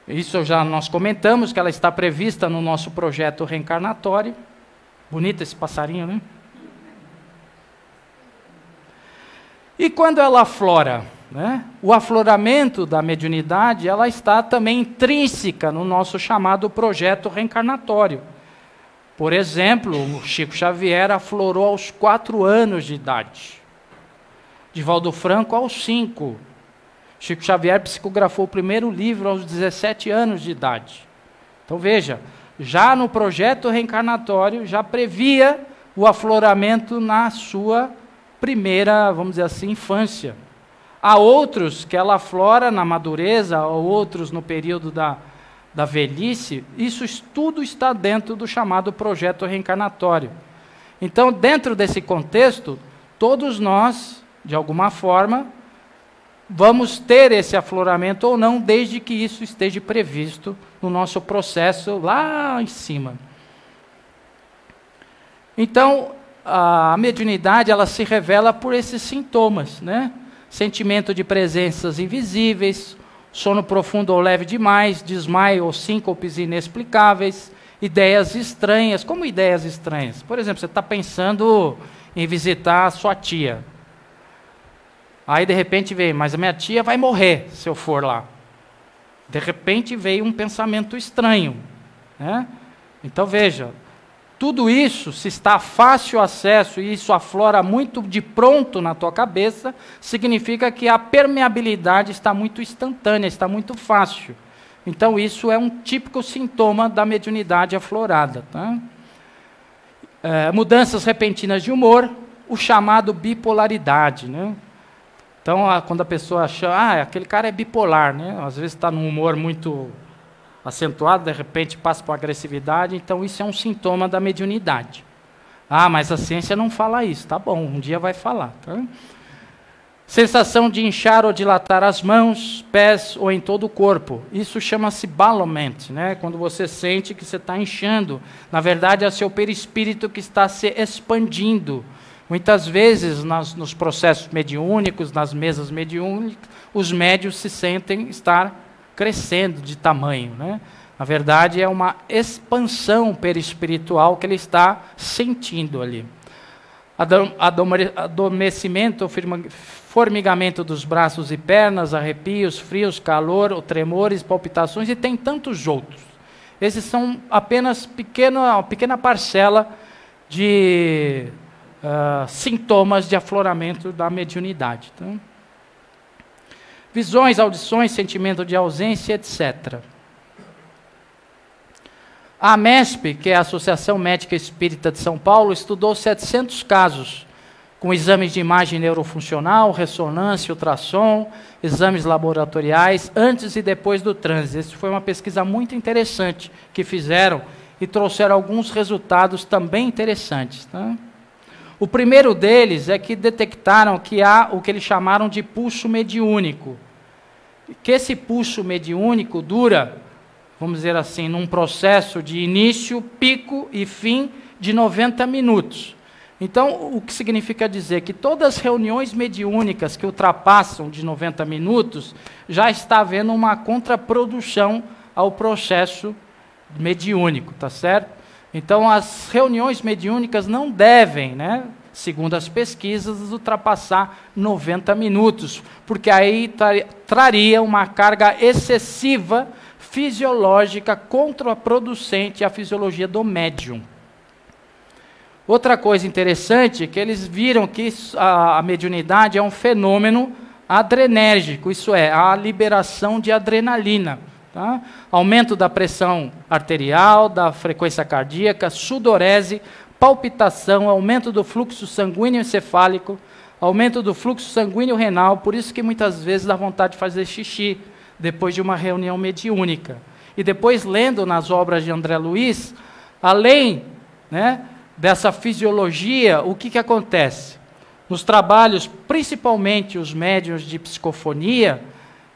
Isso já nós comentamos, que ela está prevista no nosso projeto reencarnatório. Bonito esse passarinho, né? E quando ela aflora, né? O afloramento da mediunidade, ela está também intrínseca no nosso chamado projeto reencarnatório. Por exemplo, o Chico Xavier aflorou aos 4 anos de idade. Divaldo Franco aos 5. Chico Xavier psicografou o primeiro livro aos 17 anos de idade. Então veja, já no projeto reencarnatório, já previa o afloramento na sua primeira, vamos dizer assim, infância. Há outros que ela aflora na madureza, há outros no período da velhice. Isso tudo está dentro do chamado projeto reencarnatório. Então, dentro desse contexto, todos nós, de alguma forma, vamos ter esse afloramento ou não, desde que isso esteja previsto no nosso processo lá em cima. Então, a mediunidade, ela se revela por esses sintomas, né? Sentimento de presenças invisíveis, sono profundo ou leve demais, desmaio ou síncopes inexplicáveis, ideias estranhas. Como ideias estranhas? Por exemplo, você está pensando em visitar a sua tia. Aí, de repente, vem, mas a minha tia vai morrer se eu for lá. De repente, veio um pensamento estranho, né? Então, veja, tudo isso, se está fácil acesso e isso aflora muito de pronto na tua cabeça, significa que a permeabilidade está muito instantânea, está muito fácil. Então, isso é um típico sintoma da mediunidade aflorada. Tá? Mudanças repentinas de humor, o chamado bipolaridade. Né? Então, quando a pessoa acha, aquele cara é bipolar, né? Às vezes está num humor muito acentuado, de repente passa por agressividade, então isso é um sintoma da mediunidade. Mas a ciência não fala isso, tá bom, um dia vai falar. Tá? Sensação de inchar ou dilatar as mãos, pés ou em todo o corpo. Isso chama-se ballonment, né? Quando você sente que você está inchando. Na verdade, é o seu perispírito que está se expandindo. Muitas vezes, nos processos mediúnicos, nas mesas mediúnicas, os médios se sentem estar crescendo de tamanho, né? Na verdade, é uma expansão perispiritual que ele está sentindo ali. Adormecimento, formigamento dos braços e pernas, arrepios, frios, calor, tremores, palpitações, e tem tantos outros. Esses são apenas uma pequena parcela de sintomas de afloramento da mediunidade. Tá? Visões, audições, sentimento de ausência, etc. A AMESP, que é a Associação Médica Espírita de São Paulo, estudou 700 casos, com exames de imagem neurofuncional, ressonância, ultrassom, exames laboratoriais, antes e depois do transe. Essa foi uma pesquisa muito interessante que fizeram e trouxeram alguns resultados também interessantes. Tá? O primeiro deles é que detectaram que há o que eles chamaram de pulso mediúnico. Que esse pulso mediúnico dura, vamos dizer assim, num processo de início, pico e fim de 90 minutos. Então, o que significa dizer que todas as reuniões mediúnicas que ultrapassam de 90 minutos, já está havendo uma contraprodução ao processo mediúnico, tá certo? Então, as reuniões mediúnicas não devem, né, segundo as pesquisas, ultrapassar 90 minutos, porque aí traria uma carga excessiva fisiológica contraproducente à fisiologia do médium. Outra coisa interessante é que eles viram que a mediunidade é um fenômeno adrenérgico, isso é, a liberação de adrenalina. Tá? Aumento da pressão arterial, da frequência cardíaca, sudorese, palpitação, aumento do fluxo sanguíneo encefálico, aumento do fluxo sanguíneo renal, por isso que muitas vezes dá vontade de fazer xixi depois de uma reunião mediúnica. E depois, lendo nas obras de André Luiz, além, né, dessa fisiologia, o que acontece? Nos trabalhos, principalmente os médiuns de psicofonia,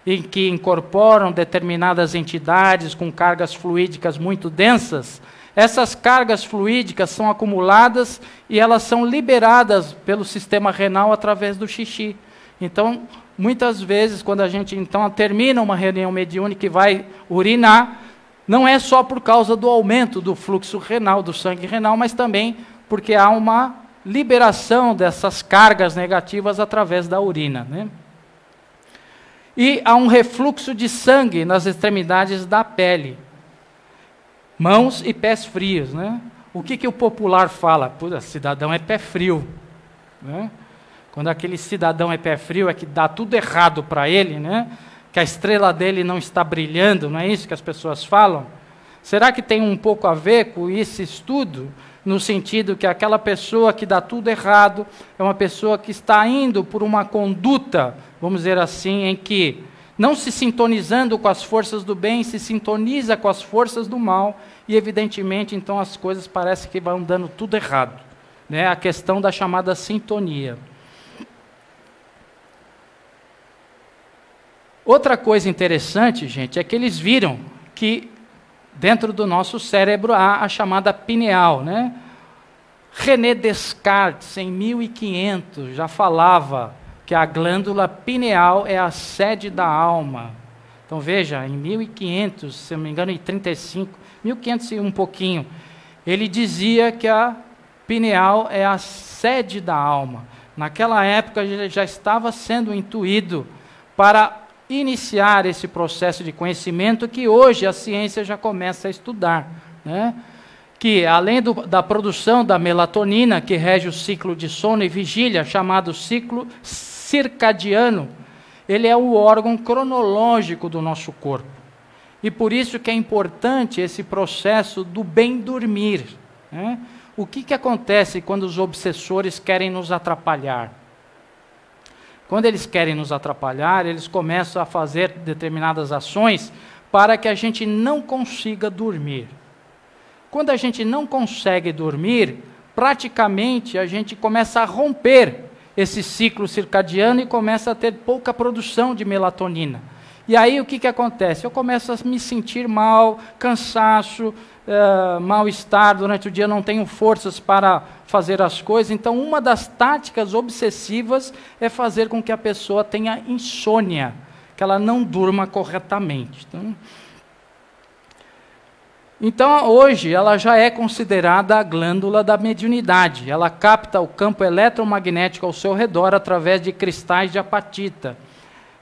em que incorporam determinadas entidades com cargas fluídicas muito densas, essas cargas fluídicas são acumuladas e elas são liberadas pelo sistema renal através do xixi. Então, muitas vezes, quando a gente então termina uma reunião mediúnica e vai urinar, não é só por causa do aumento do fluxo renal, do sangue renal, mas também porque há uma liberação dessas cargas negativas através da urina, né? E há um refluxo de sangue nas extremidades da pele, mãos e pés frios, né? O que o popular fala? Puta, cidadão é pé frio, né? Quando aquele cidadão é pé frio, é que dá tudo errado para ele, né? Que a estrela dele não está brilhando, não é isso que as pessoas falam? Será que tem um pouco a ver com esse estudo? No sentido que aquela pessoa que dá tudo errado é uma pessoa que está indo por uma conduta, vamos dizer assim, em que, não se sintonizando com as forças do bem, se sintoniza com as forças do mal, e evidentemente, então, as coisas parecem que vão dando tudo errado, né? A questão da chamada sintonia. Outra coisa interessante, gente, é que eles viram que dentro do nosso cérebro há a chamada pineal, né? René Descartes, em 1500, já falava que a glândula pineal é a sede da alma. Então veja, em 1500, se não me engano, em 35, 1500 e um pouquinho, ele dizia que a pineal é a sede da alma. Naquela época ele já estava sendo intuído para iniciar esse processo de conhecimento que hoje a ciência já começa a estudar, né? Que além da produção da melatonina, que rege o ciclo de sono e vigília, chamado ciclo circadiano, ele é o órgão cronológico do nosso corpo. E por isso que é importante esse processo do bem dormir, né? O que acontece quando os obsessores querem nos atrapalhar? Quando eles querem nos atrapalhar, eles começam a fazer determinadas ações para que a gente não consiga dormir. Quando a gente não consegue dormir, praticamente a gente começa a romper esse ciclo circadiano e começa a ter pouca produção de melatonina. E aí o que acontece? Eu começo a me sentir mal, cansaço, mal-estar durante o dia, não tenho forças para fazer as coisas. Então, uma das táticas obsessivas é fazer com que a pessoa tenha insônia, que ela não durma corretamente. Então, hoje, ela já é considerada a glândula da mediunidade. Ela capta o campo eletromagnético ao seu redor através de cristais de apatita.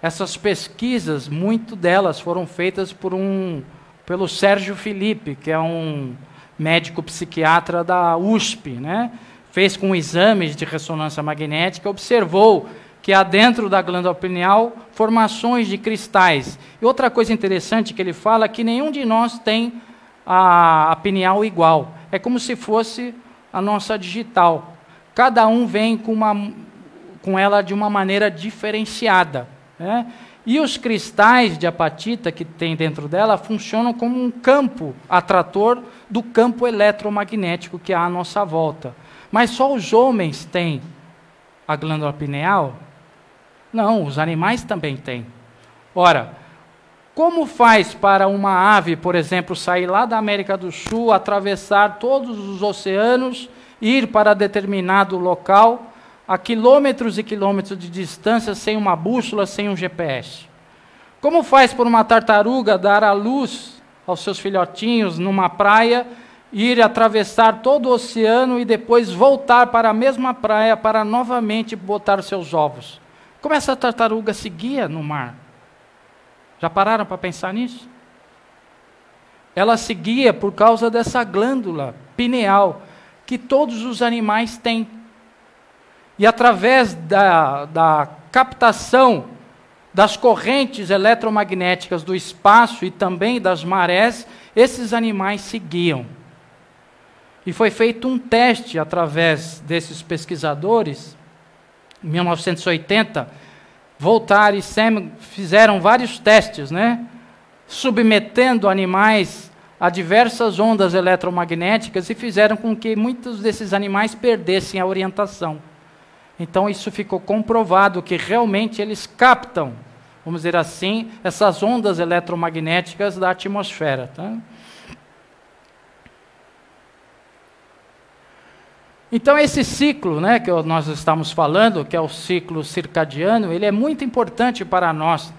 Essas pesquisas, muito delas foram feitas pelo Sérgio Felipe, que é um médico psiquiatra da USP, né? Fez com exames de ressonância magnética, observou que há dentro da glândula pineal formações de cristais. E outra coisa interessante que ele fala é que nenhum de nós tem a pineal igual. É como se fosse a nossa digital. Cada um vem com ela de uma maneira diferenciada, né? E os cristais de apatita que tem dentro dela funcionam como um campo atrator do campo eletromagnético que há à nossa volta. Mas só os homens têm a glândula pineal? Não, os animais também têm. Ora, como faz para uma ave, por exemplo, sair lá da América do Sul, atravessar todos os oceanos, ir para determinado local, a quilômetros e quilômetros de distância, sem uma bússola, sem um GPS? Como faz por uma tartaruga dar à luz aos seus filhotinhos numa praia ir atravessar todo o oceano e depois voltar para a mesma praia para novamente botar seus ovos. Como essa tartaruga seguia no mar? Já pararam para pensar nisso? Ela seguia por causa dessa glândula pineal que todos os animais têm. E através da captação das correntes eletromagnéticas do espaço e também das marés, esses animais seguiam. E foi feito um teste através desses pesquisadores, em 1980, Voltaire e Sam fizeram vários testes, né? Submetendo animais a diversas ondas eletromagnéticas e fizeram com que muitos desses animais perdessem a orientação. Então isso ficou comprovado que realmente eles captam, vamos dizer assim, essas ondas eletromagnéticas da atmosfera. Tá? Então esse ciclo, né, que nós estamos falando, que é o ciclo circadiano, ele é muito importante para nós.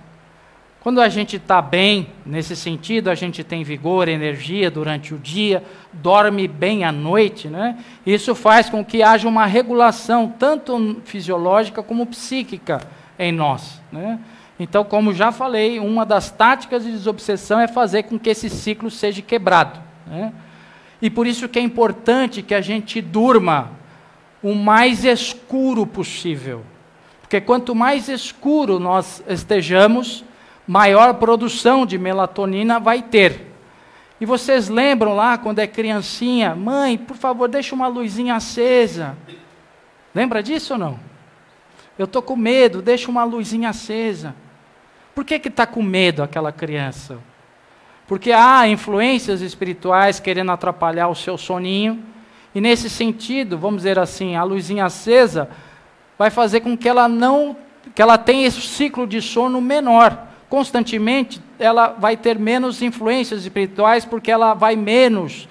Quando a gente está bem, nesse sentido, a gente tem vigor, energia durante o dia, dorme bem à noite, né? Isso faz com que haja uma regulação, tanto fisiológica como psíquica em nós, né? Então, como já falei, uma das táticas de desobsessão é fazer com que esse ciclo seja quebrado, né? E por isso que é importante que a gente durma o mais escuro possível. Porque quanto mais escuro nós estejamos, maior produção de melatonina vai ter. E vocês lembram lá, quando é criancinha, mãe, por favor, deixa uma luzinha acesa. Lembra disso ou não? Eu estou com medo, deixa uma luzinha acesa. Por que está com medo aquela criança? Porque há influências espirituais querendo atrapalhar o seu soninho. E nesse sentido, vamos dizer assim, a luzinha acesa vai fazer com que ela tenha esse ciclo de sono menor. Constantemente, ela vai ter menos influências espirituais, porque ela vai menos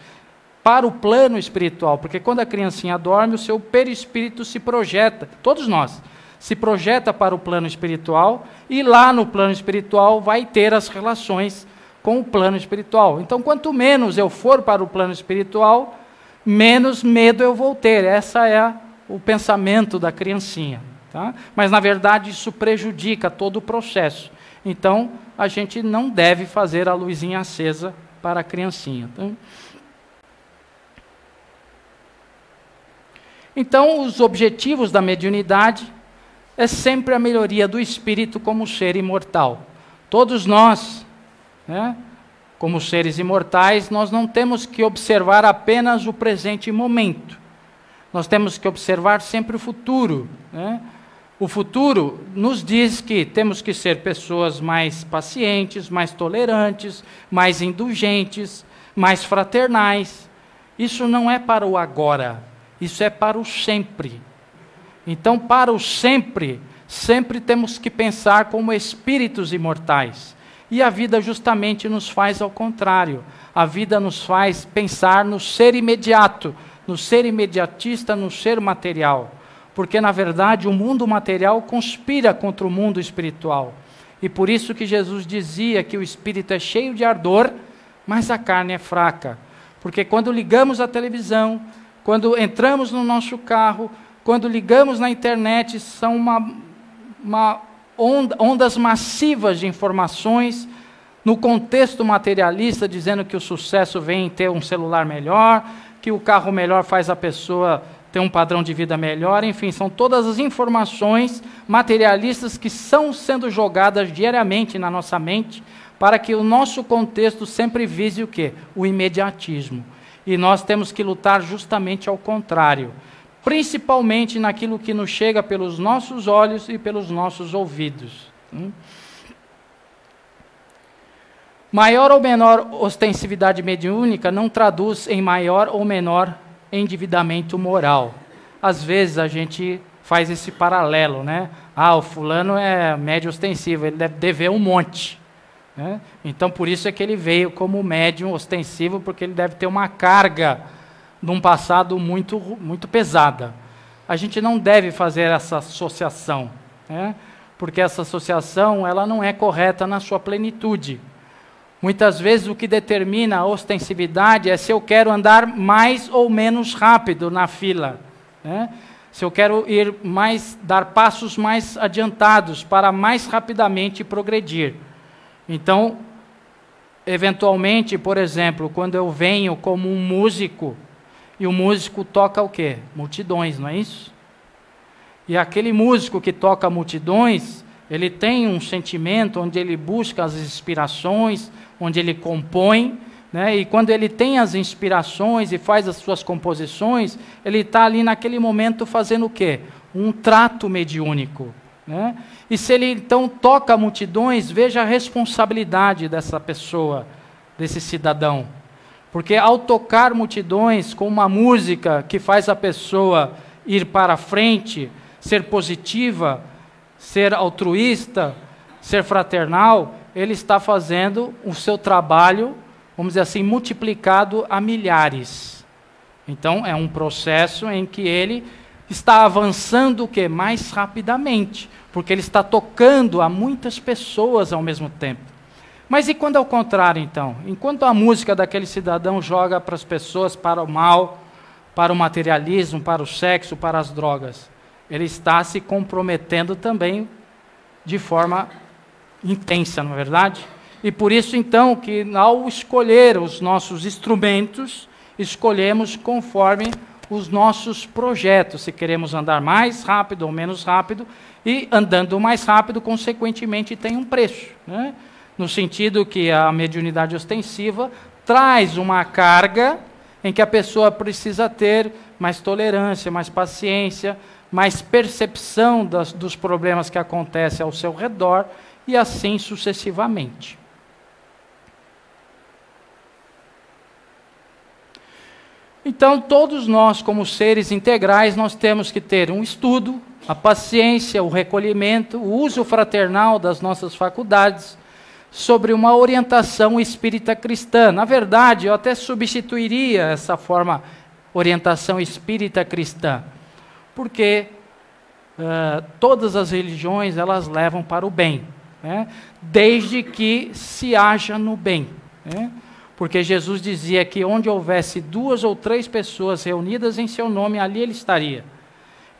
para o plano espiritual. Porque quando a criancinha dorme, o seu perispírito se projeta, todos nós, se projeta para o plano espiritual, e lá no plano espiritual vai ter as relações com o plano espiritual. Então, quanto menos eu for para o plano espiritual, menos medo eu vou ter. Essa é o pensamento da criancinha. Tá? Mas, na verdade, isso prejudica todo o processo. Então, a gente não deve fazer a luzinha acesa para a criancinha. Tá? Então, os objetivos da mediunidade é sempre a melhoria do espírito como ser imortal. Todos nós, né, como seres imortais, nós não temos que observar apenas o presente momento. Nós temos que observar sempre o futuro, né? O futuro nos diz que temos que ser pessoas mais pacientes, mais tolerantes, mais indulgentes, mais fraternais. Isso não é para o agora, isso é para o sempre. Então, para o sempre, sempre temos que pensar como espíritos imortais. E a vida justamente nos faz ao contrário. A vida nos faz pensar no ser imediato, no ser imediatista, no ser material. Porque, na verdade, o mundo material conspira contra o mundo espiritual. E por isso que Jesus dizia que o espírito é cheio de ardor, mas a carne é fraca. Porque quando ligamos a televisão, quando entramos no nosso carro, quando ligamos na internet, são ondas massivas de informações, no contexto materialista, dizendo que o sucesso vem em ter um celular melhor, que o carro melhor faz a pessoa ter um padrão de vida melhor, enfim, são todas as informações materialistas que são sendo jogadas diariamente na nossa mente, para que o nosso contexto sempre vise o quê? O imediatismo. E nós temos que lutar justamente ao contrário, principalmente naquilo que nos chega pelos nossos olhos e pelos nossos ouvidos. Maior ou menor ostensividade mediúnica não traduz em maior ou menor endividamento moral. Às vezes a gente faz esse paralelo, né? Ah, o fulano é médium ostensivo, ele deve dever um monte, né? Então por isso é que ele veio como médium ostensivo, porque ele deve ter uma carga de um passado muito, muito pesada. A gente não deve fazer essa associação, né? Porque essa associação ela não é correta na sua plenitude. Muitas vezes o que determina a ostensividade é se eu quero andar mais ou menos rápido na fila, né? Se eu quero dar passos mais adiantados para mais rapidamente progredir. Então, eventualmente, por exemplo, quando eu venho como um músico, e o músico toca o quê? Multidões, não é isso? E aquele músico que toca multidões, ele tem um sentimento onde ele busca as inspirações, onde ele compõe, né? E quando ele tem as inspirações e faz as suas composições, ele está ali naquele momento fazendo o quê? Um trato mediúnico, né? E se ele então toca multidões, veja a responsabilidade dessa pessoa, desse cidadão. Porque ao tocar multidões com uma música que faz a pessoa ir para frente, ser positiva, ser altruísta, ser fraternal, ele está fazendo o seu trabalho, vamos dizer assim, multiplicado a milhares. Então, é um processo em que ele está avançando o quê? Mais rapidamente, porque ele está tocando a muitas pessoas ao mesmo tempo. Mas e quando é o contrário, então? Enquanto a música daquele cidadão joga para as pessoas para o mal, para o materialismo, para o sexo, para as drogas, ele está se comprometendo também de forma intensa, não é verdade? E por isso, então, que ao escolher os nossos instrumentos, escolhemos conforme os nossos projetos, se queremos andar mais rápido ou menos rápido, e andando mais rápido, consequentemente, tem um preço, né? No sentido que a mediunidade ostensiva traz uma carga em que a pessoa precisa ter mais tolerância, mais paciência, mais percepção dos problemas que acontecem ao seu redor, e assim sucessivamente. Então, todos nós, como seres integrais, nós temos que ter um estudo, a paciência, o recolhimento, o uso fraternal das nossas faculdades, sobre uma orientação espírita cristã. Na verdade, eu até substituiria essa forma, orientação espírita cristã, porque todas as religiões, elas levam para o bem, né? Desde que se haja no bem, né? Porque Jesus dizia que onde houvesse 2 ou 3 pessoas reunidas em seu nome, ali ele estaria.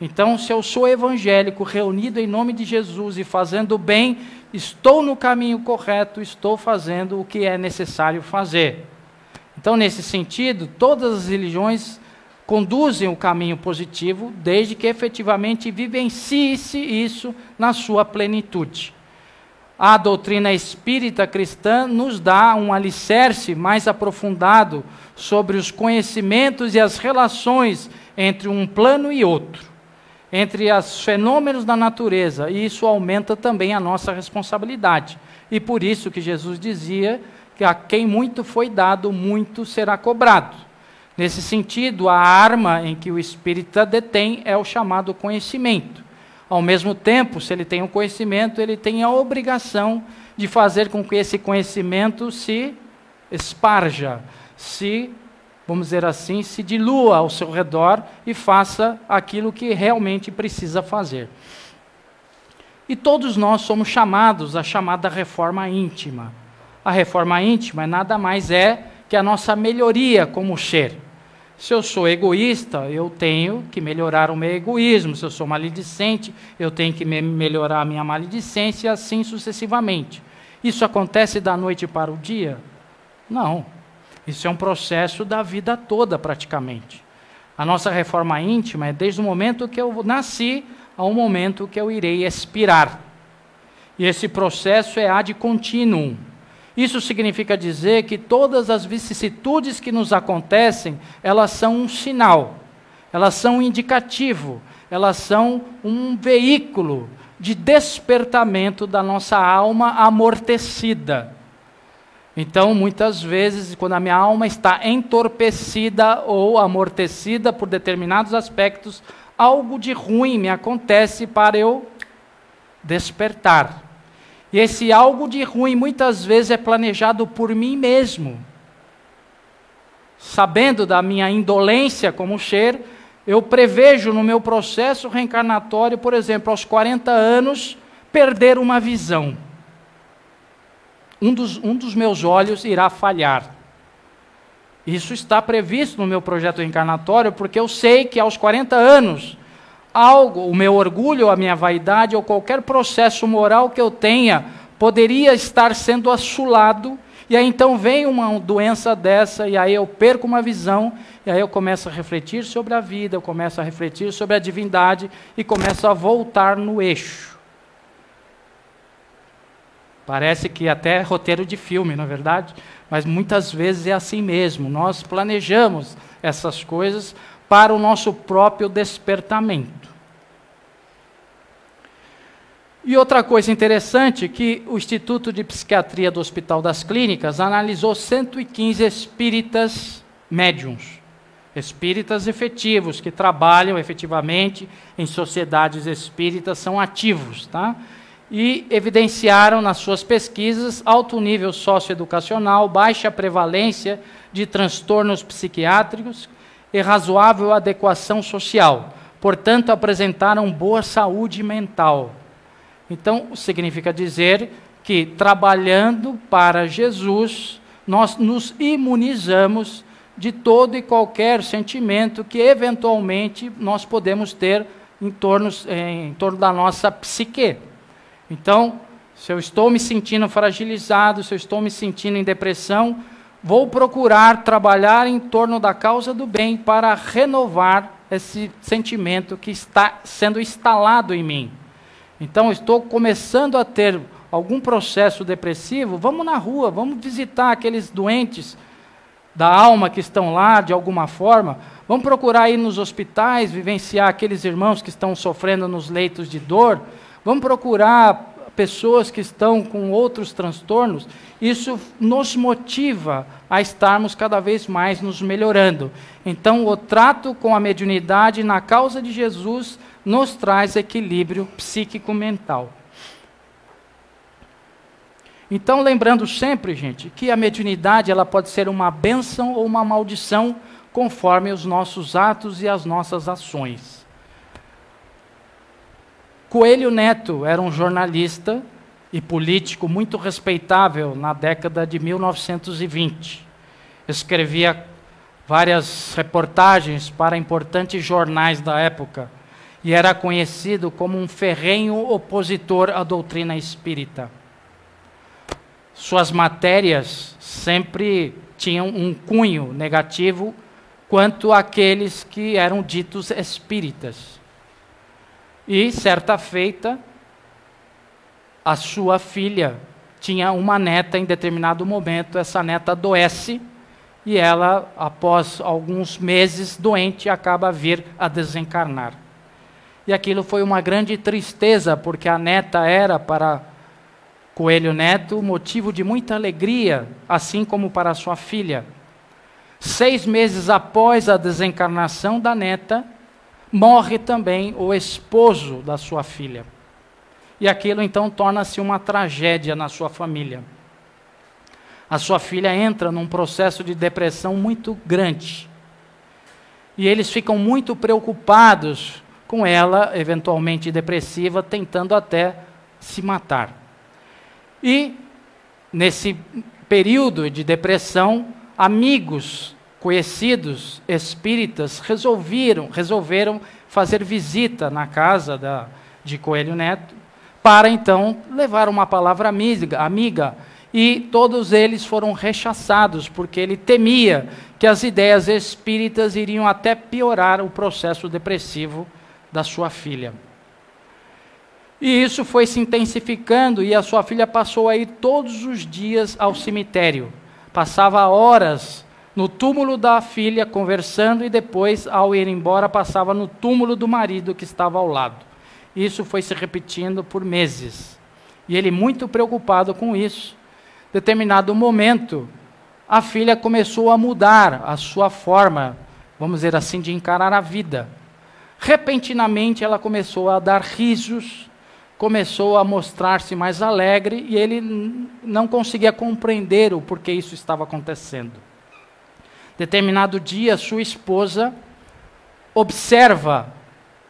Então, se eu sou evangélico, reunido em nome de Jesus e fazendo o bem, estou no caminho correto, estou fazendo o que é necessário fazer. Então, nesse sentido, todas as religiões conduzem o caminho positivo, desde que efetivamente vivencie-se isso na sua plenitude. A doutrina espírita cristã nos dá um alicerce mais aprofundado sobre os conhecimentos e as relações entre um plano e outro, entre os fenômenos da natureza, e isso aumenta também a nossa responsabilidade. E por isso que Jesus dizia que a quem muito foi dado, muito será cobrado. Nesse sentido, a arma em que o espírita detém é o chamado conhecimento. Ao mesmo tempo, se ele tem o conhecimento, ele tem a obrigação de fazer com que esse conhecimento se esparja, vamos dizer assim, se dilua ao seu redor e faça aquilo que realmente precisa fazer. E todos nós somos chamados à chamada reforma íntima. A reforma íntima nada mais é que a nossa melhoria como ser. Se eu sou egoísta, eu tenho que melhorar o meu egoísmo. Se eu sou maledicente, eu tenho que melhorar a minha maledicência, e assim sucessivamente. Isso acontece da noite para o dia? Não. Isso é um processo da vida toda, praticamente. A nossa reforma íntima é desde o momento que eu nasci ao momento que eu irei expirar. E esse processo é ad continuum. Isso significa dizer que todas as vicissitudes que nos acontecem, elas são um sinal, elas são um indicativo, elas são um veículo de despertamento da nossa alma amortecida. Então, muitas vezes, quando a minha alma está entorpecida ou amortecida por determinados aspectos, algo de ruim me acontece para eu despertar. E esse algo de ruim, muitas vezes, é planejado por mim mesmo. Sabendo da minha indolência como ser, eu prevejo no meu processo reencarnatório, por exemplo, aos 40 anos, perder uma visão. um dos meus olhos irá falhar. Isso está previsto no meu projeto reencarnatório, porque eu sei que aos 40 anos, o meu orgulho, a minha vaidade, ou qualquer processo moral que eu tenha, poderia estar sendo assolado, e aí então vem uma doença dessa, e aí eu perco uma visão, e aí eu começo a refletir sobre a vida, eu começo a refletir sobre a divindade, e começo a voltar no eixo. Parece que até é roteiro de filme, não é verdade? Mas muitas vezes é assim mesmo. Nós planejamos essas coisas para o nosso próprio despertamento. E outra coisa interessante, que o Instituto de Psiquiatria do Hospital das Clínicas analisou 115 espíritas médiuns. Espíritas efetivos, que trabalham efetivamente em sociedades espíritas, são ativos, tá? E evidenciaram nas suas pesquisas alto nível socioeducacional, baixa prevalência de transtornos psiquiátricos e razoável adequação social. Portanto, apresentaram boa saúde mental. Então, significa dizer que, trabalhando para Jesus, nós nos imunizamos de todo e qualquer sentimento que, eventualmente, nós podemos ter em torno da nossa psique. Então, se eu estou me sentindo fragilizado, se eu estou me sentindo em depressão, vou procurar trabalhar em torno da causa do bem para renovar esse sentimento que está sendo instalado em mim. Então, estou começando a ter algum processo depressivo, vamos na rua, vamos visitar aqueles doentes da alma que estão lá, de alguma forma, vamos procurar ir nos hospitais, vivenciar aqueles irmãos que estão sofrendo nos leitos de dor, vamos procurar pessoas que estão com outros transtornos. Isso nos motiva a estarmos cada vez mais nos melhorando. Então, o trato com a mediunidade na causa de Jesus nos traz equilíbrio psíquico-mental. Então, lembrando sempre, gente, que a mediunidade ela pode ser uma bênção ou uma maldição, conforme os nossos atos e as nossas ações. Coelho Neto era um jornalista e político muito respeitável na década de 1920. Escrevia várias reportagens para importantes jornais da época e era conhecido como um ferrenho opositor à doutrina espírita. Suas matérias sempre tinham um cunho negativo quanto àqueles que eram ditos espíritas. E, certa feita, a sua filha tinha uma neta em determinado momento, essa neta adoece, e ela, após alguns meses doente, acaba a vir a desencarnar. E aquilo foi uma grande tristeza, porque a neta era para Coelho Neto motivo de muita alegria, assim como para sua filha. 6 meses após a desencarnação da neta, morre também o esposo da sua filha. E aquilo então torna-se uma tragédia na sua família. A sua filha entra num processo de depressão muito grande. E eles ficam muito preocupados com ela, eventualmente depressiva, tentando até se matar. E, nesse período de depressão, amigos conhecidos espíritas resolveram fazer visita na casa de Coelho Neto, para então levar uma palavra amiga, e todos eles foram rechaçados, porque ele temia que as ideias espíritas iriam até piorar o processo depressivo da sua filha. E isso foi se intensificando, e a sua filha passou a ir todos os dias ao cemitério. Passava horas no túmulo da filha, conversando, e depois, ao ir embora, passava no túmulo do marido que estava ao lado. Isso foi se repetindo por meses. E ele, muito preocupado com isso, em determinado momento, a filha começou a mudar a sua forma, vamos dizer assim, de encarar a vida. Repentinamente, ela começou a dar risos, começou a mostrar-se mais alegre, e ele não conseguia compreender o porquê isso estava acontecendo. Determinado dia, sua esposa observa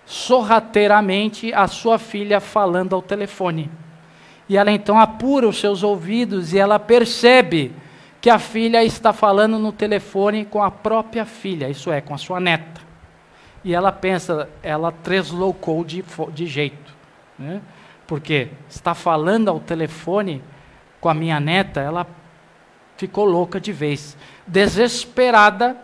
sorrateiramente a sua filha falando ao telefone. E ela então apura os seus ouvidos e ela percebe que a filha está falando no telefone com a própria filha, isso é, com a sua neta. E ela pensa, ela translocou de jeito, né? Porque está falando ao telefone com a minha neta, ela ficou louca de vez. Desesperada,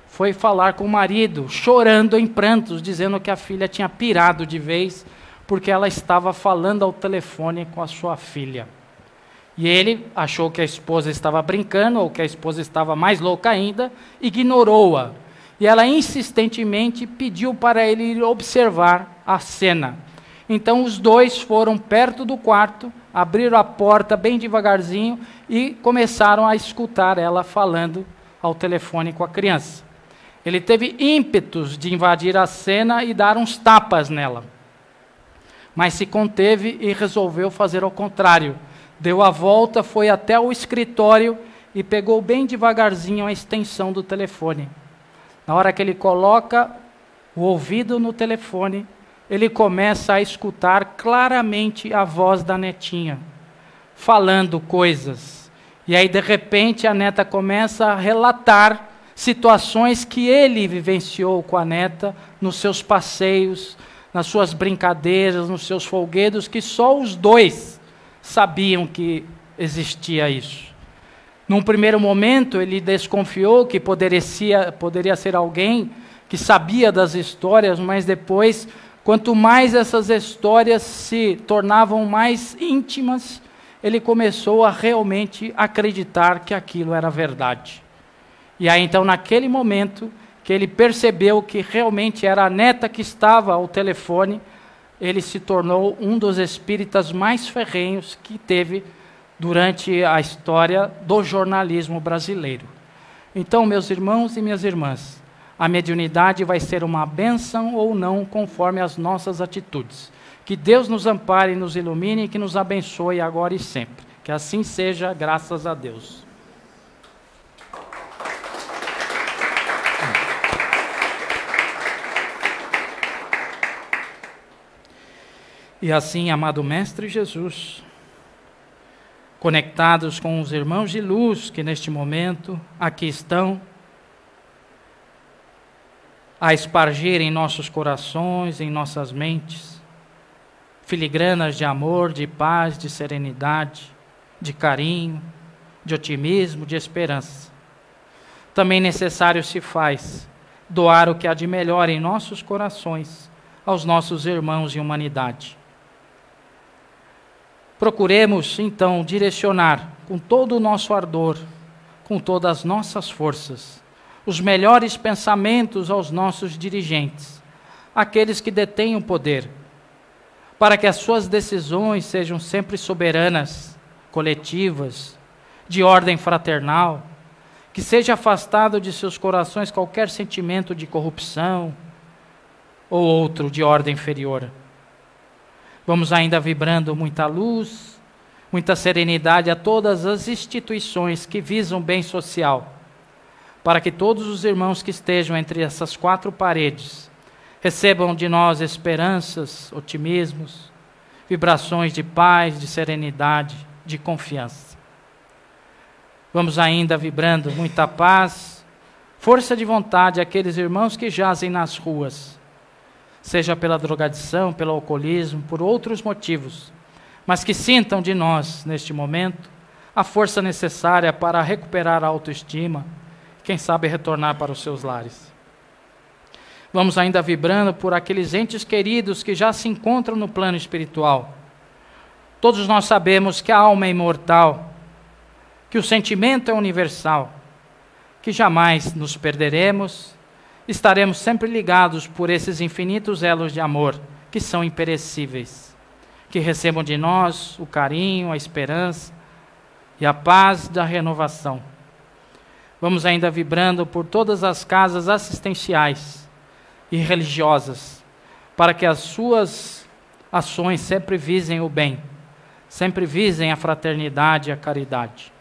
foi falar com o marido, chorando em prantos, dizendo que a filha tinha pirado de vez, porque ela estava falando ao telefone com a sua filha. E ele achou que a esposa estava brincando, ou que a esposa estava mais louca ainda, ignorou-a. E ela insistentemente pediu para ele ir observar a cena. Então os dois foram perto do quarto, abriram a porta bem devagarzinho e começaram a escutar ela falando ao telefone com a criança. Ele teve ímpetos de invadir a cena e dar uns tapas nela, mas se conteve e resolveu fazer ao contrário. Deu a volta, foi até o escritório e pegou bem devagarzinho a extensão do telefone. Na hora que ele coloca o ouvido no telefone, ele começa a escutar claramente a voz da netinha, falando coisas. E aí, de repente, a neta começa a relatar situações que ele vivenciou com a neta nos seus passeios, nas suas brincadeiras, nos seus folguedos, que só os dois sabiam que existia isso. Num primeiro momento, ele desconfiou que poderia ser alguém que sabia das histórias, mas depois, quanto mais essas histórias se tornavam mais íntimas, ele começou a realmente acreditar que aquilo era verdade. E aí, então, naquele momento, que ele percebeu que realmente era a neta que estava ao telefone, ele se tornou um dos espíritas mais ferrenhos que teve durante a história do jornalismo brasileiro. Então, meus irmãos e minhas irmãs, a mediunidade vai ser uma bênção ou não, conforme as nossas atitudes. Que Deus nos ampare, nos ilumine e que nos abençoe agora e sempre. Que assim seja, graças a Deus. E assim, amado Mestre Jesus, conectados com os irmãos de luz que neste momento aqui estão, a espargir em nossos corações, em nossas mentes, filigranas de amor, de paz, de serenidade, de carinho, de otimismo, de esperança. Também necessário se faz doar o que há de melhor em nossos corações aos nossos irmãos em humanidade. Procuremos, então, direcionar com todo o nosso ardor, com todas as nossas forças, os melhores pensamentos aos nossos dirigentes, aqueles que detêm o poder, para que as suas decisões sejam sempre soberanas, coletivas, de ordem fraternal, que seja afastado de seus corações qualquer sentimento de corrupção ou outro de ordem inferior. Vamos ainda vibrando muita luz, muita serenidade a todas as instituições que visam bem social, para que todos os irmãos que estejam entre essas quatro paredes recebam de nós esperanças, otimismos, vibrações de paz, de serenidade, de confiança. Vamos ainda vibrando muita paz, força de vontade àqueles irmãos que jazem nas ruas, seja pela drogadição, pelo alcoolismo, por outros motivos, mas que sintam de nós, neste momento, a força necessária para recuperar a autoestima, quem sabe retornar para os seus lares. Vamos ainda vibrando por aqueles entes queridos que já se encontram no plano espiritual. Todos nós sabemos que a alma é imortal, que o sentimento é universal, que jamais nos perderemos, estaremos sempre ligados por esses infinitos elos de amor que são imperecíveis, que recebam de nós o carinho, a esperança e a paz da renovação. Vamos ainda vibrando por todas as casas assistenciais e religiosas, para que as suas ações sempre visem o bem, sempre visem a fraternidade e a caridade.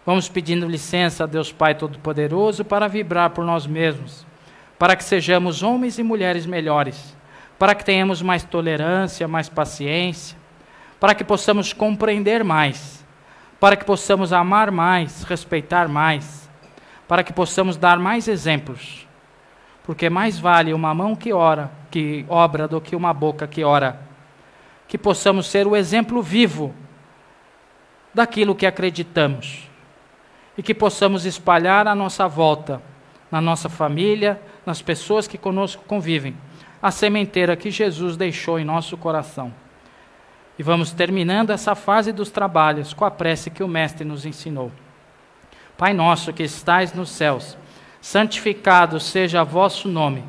Vamos pedindo licença a Deus Pai Todo-Poderoso para vibrar por nós mesmos, para que sejamos homens e mulheres melhores, para que tenhamos mais tolerância, mais paciência, para que possamos compreender mais, para que possamos amar mais, respeitar mais, para que possamos dar mais exemplos, porque mais vale uma mão que obra do que uma boca que ora. Que possamos ser o exemplo vivo daquilo que acreditamos e que possamos espalhar à nossa volta, na nossa família, nas pessoas que conosco convivem, a sementeira que Jesus deixou em nosso coração. E vamos terminando essa fase dos trabalhos com a prece que o Mestre nos ensinou. Pai nosso que estais nos céus, santificado seja vosso nome.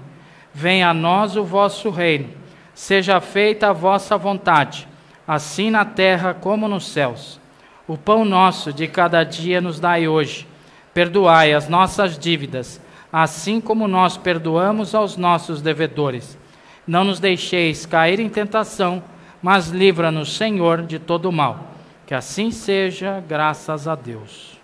Venha a nós o vosso reino. Seja feita a vossa vontade, assim na terra como nos céus. O pão nosso de cada dia nos dai hoje. Perdoai as nossas dívidas, assim como nós perdoamos aos nossos devedores. Não nos deixeis cair em tentação, mas livra-nos, Senhor, de todo o mal. Que assim seja, graças a Deus.